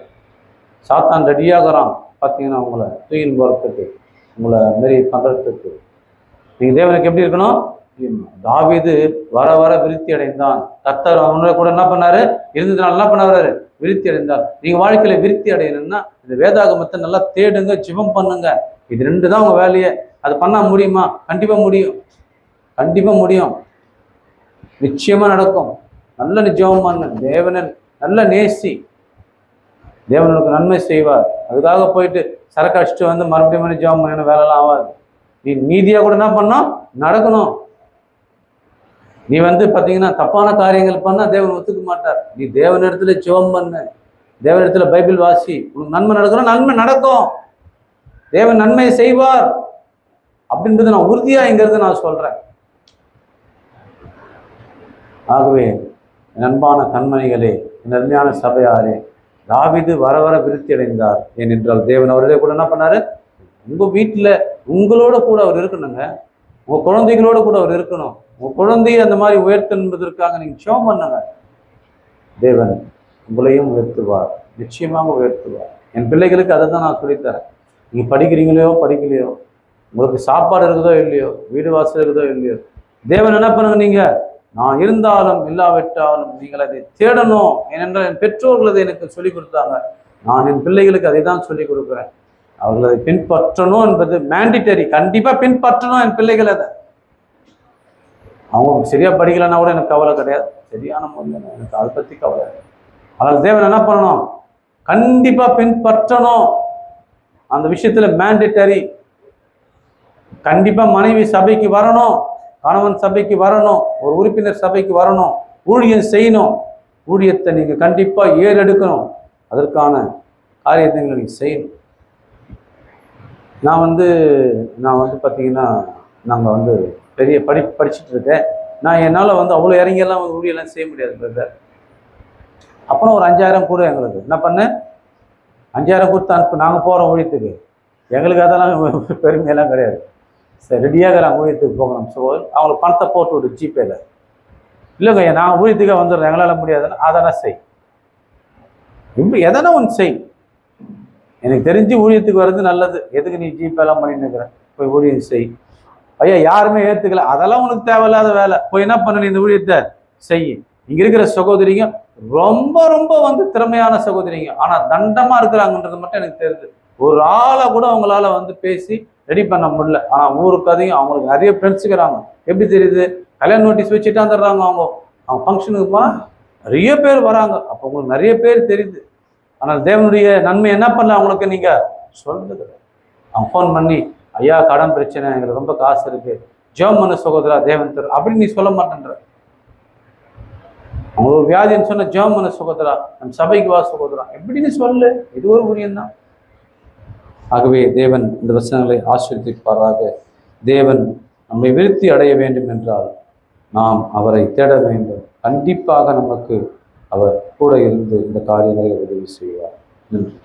சாத்தான் ரெடியாகிறான் பார்த்தீங்கன்னா உங்களை தூயின் போகிறதுக்கு, உங்களை மாரி பண்ணுறதுக்கு. நீங்கள் தேவனுக்கு எப்படி இருக்கணும்? தாவீது வர வர விருத்தி அடைந்தான். கர்த்தர் அவனை கூட என்ன பண்ணாரு? இருந்ததுனால என்ன பண்ணாரு? விருத்தி அடைந்தார். நீங்கள் வாழ்க்கையில விருத்தி அடையணும்னா இந்த வேதாகமத்தை நல்லா தேடுங்க, ஜெபம் பண்ணுங்க. இது 2 தான் உங்கள் வேலையை. அது பண்ண முடியுமா? கண்டிப்பாக முடியும். கண்டிப்பாக முடியும். நிச்சயமா நடக்கும். நல்ல ஜெபம் பண்ணு. தேவனை நல்ல நேசி. தேவனுக்கு நன்மை செய்வார். அதுக்காக போயிட்டு சரக்கு அடிச்சுட்டு வந்து மறுபடியும் ஜெபம் பண்ண வேலைலாம் ஆகாது. நீ நீதியா கூட என்ன பண்ணணும்? நடக்கணும். நீ வந்து பார்த்தீங்கன்னா தப்பான காரியங்கள் பண்ணா தேவன் ஒத்துக்க மாட்டார். நீ தேவனிடத்துல ஜெபம் பண்ணு, தேவனிடத்துல பைபிள் வாசி. உனக்கு நன்மை நடக்கணும். நன்மை நடக்கும். தேவன் நன்மை செய்வார் அப்படின்றது நான் உறுதியா இங்கிறது நான் சொல்றேன். ஆகவே அன்பான கண்மணிகளே, நன்மையான சபையாரே, தாவீது வர வர விருத்தி அடைந்தார். ஏனென்றால் தேவன் அவர்களே கூட என்ன பண்ணாரு? உங்க வீட்டுல உங்களோட கூட அவர் இருக்கணுங்க. உங்க குழந்தைகளோட கூட அவர் இருக்கணும். உங்க குழந்தைய அந்த மாதிரி உயர்த்தன்பதற்காக நீங்க ஜெபம் பண்ணுங்க. தேவன் உங்களையும் உயர்த்துவார். நிச்சயமாக உயர்த்துவார். என் பிள்ளைகளுக்கு அதை தான் நான் சொல்லித்தரேன். நீங்க படிக்கிறீங்களோ படிக்கலையோ, உங்களுக்கு சாப்பாடு இருக்குதோ இல்லையோ, வீடு வாசல் இருக்குதோ இல்லையோ, தேவன் என்ன பண்ணுங்க? நீங்க நான் இருந்தாலும் இல்லாவிட்டாலும் நீங்கள் அதை தேடணும். ஏனென்றால் என் பெற்றோர்கள் அதை எனக்கு சொல்லிக் கொடுத்தாங்க. நான் என் பிள்ளைகளுக்கு அதை தான் சொல்லிக் கொடுக்குறேன். அவர்கள் அதை பின்பற்றணும் என்பது மேண்டிட்டரி. கண்டிப்பா பின்பற்றணும் என் பிள்ளைகள். அதை அவங்க சரியா படிக்கலன்னா கூட எனக்கு கவலை கிடையாது. சரியான முறையில் எனக்கு அதை பத்தி கவலை. அதனால் தேவன் என்ன பண்ணணும்? கண்டிப்பா பின்பற்றணும். அந்த விஷயத்துல மேண்டிட்டரி. கண்டிப்பா மனைவி சபைக்கு வரணும், கணவன் சபைக்கு வரணும், ஒரு உறுப்பினர் சபைக்கு வரணும், ஊழியம் செய்யணும். ஊழியத்தை நீங்க கண்டிப்பா ஏறெடுக்கணும். அதற்கான காரியத்தை நீங்க செய்யணும். நான் வந்து பார்த்தீங்கன்னா நாங்கள் வந்து பெரிய படிச்சுட்டு இருக்கேன். நான் என்னால் வந்து அவ்வளோ இறங்கியெல்லாம் ஊழியெல்லாம் செய்ய முடியாது பிரதர். அப்புறம் ஒரு 5000 கூட எங்களுக்கு என்ன பண்ணேன்? 5000 கொடுத்து அனுப்பு. நாங்கள் போகிறோம் ஊழியத்துக்கு. எங்களுக்கு அதெல்லாம் பெருமையெல்லாம் கிடையாது. சரி, ரெடியாகிறாங்க ஊழியத்துக்கு போகணும். ஸோ அவங்களுக்கு பணத்தை போட்டு விடு ஜிபேல. இல்லைங்க, நாங்கள் ஊழியத்துக்காக வந்துடுறோம், எங்களால் முடியாதுன்னா அதெல்லாம் செய். இப்படி எதனா ஒன்று செய். எனக்கு தெரிஞ்சு ஊழியத்துக்கு வர்றது நல்லது. எதுக்கு நீ ஜிபேலாம் பண்ணிட்டு இருக்கிற? போய் ஊழியம் செய். ஐயா யாருமே ஏற்றுக்கல, அதெல்லாம் உனக்கு தேவையில்லாத வேலை. போய் என்ன பண்ண? இந்த ஊழியத்தை செய். இங்க இருக்கிற சகோதரிங்க ரொம்ப ரொம்ப வந்து திறமையான சகோதரிங்க, ஆனா தண்டமா இருக்கிறாங்கன்றது மட்டும் எனக்கு தெரியுது. ஒரு ஆளை கூட அவங்களால வந்து பேசி ரெடி பண்ண முடியல. ஆனா ஊருக்கு அதையும் அவங்களுக்கு நிறைய ஃப்ரெண்ட்ஸ் இருக்கிறாங்க. எப்படி தெரியுது? கல்யாண நோட்டீஸ் வச்சுட்டு வந்துடுறாங்க. அவங்க ஃபங்க்ஷனுக்குமா நிறைய பேர் வராங்க. அப்போ உங்களுக்கு நிறைய பேர் தெரியுது. ஆனால் தேவனுடைய நன்மை என்ன பண்ணல அவங்களுக்கு நீங்க சொல்றது. அவங்க ஃபோன் பண்ணி, ஐயா கடன் பிரச்சனை, எங்களுக்கு ரொம்ப காசு இருக்கு, ஜெபம் பண்ண சகோதரா தேவன் தரும் அப்படின்னு நீ சொல்ல மாட்டேன்ற. அவங்களுக்கு வியாதின்னு சொன்ன ஜெபம் பண்ண சகோதரா, நம் சபைக்கு வா சகோதரா, எப்படின்னு சொல்லு. இது ஒரு ஊழியம் தான். ஆகவே தேவன் இந்த வசனங்களை ஆசீர்வதிப்பாராக. தேவன் நம்மை விருத்தி அடைய வேண்டும் என்றால் நாம் அவரை தேட வேண்டும். கண்டிப்பாக நமக்கு அவர் கூட இருந்து இந்த காரியங்களை உதவி செய்வார். நன்றி.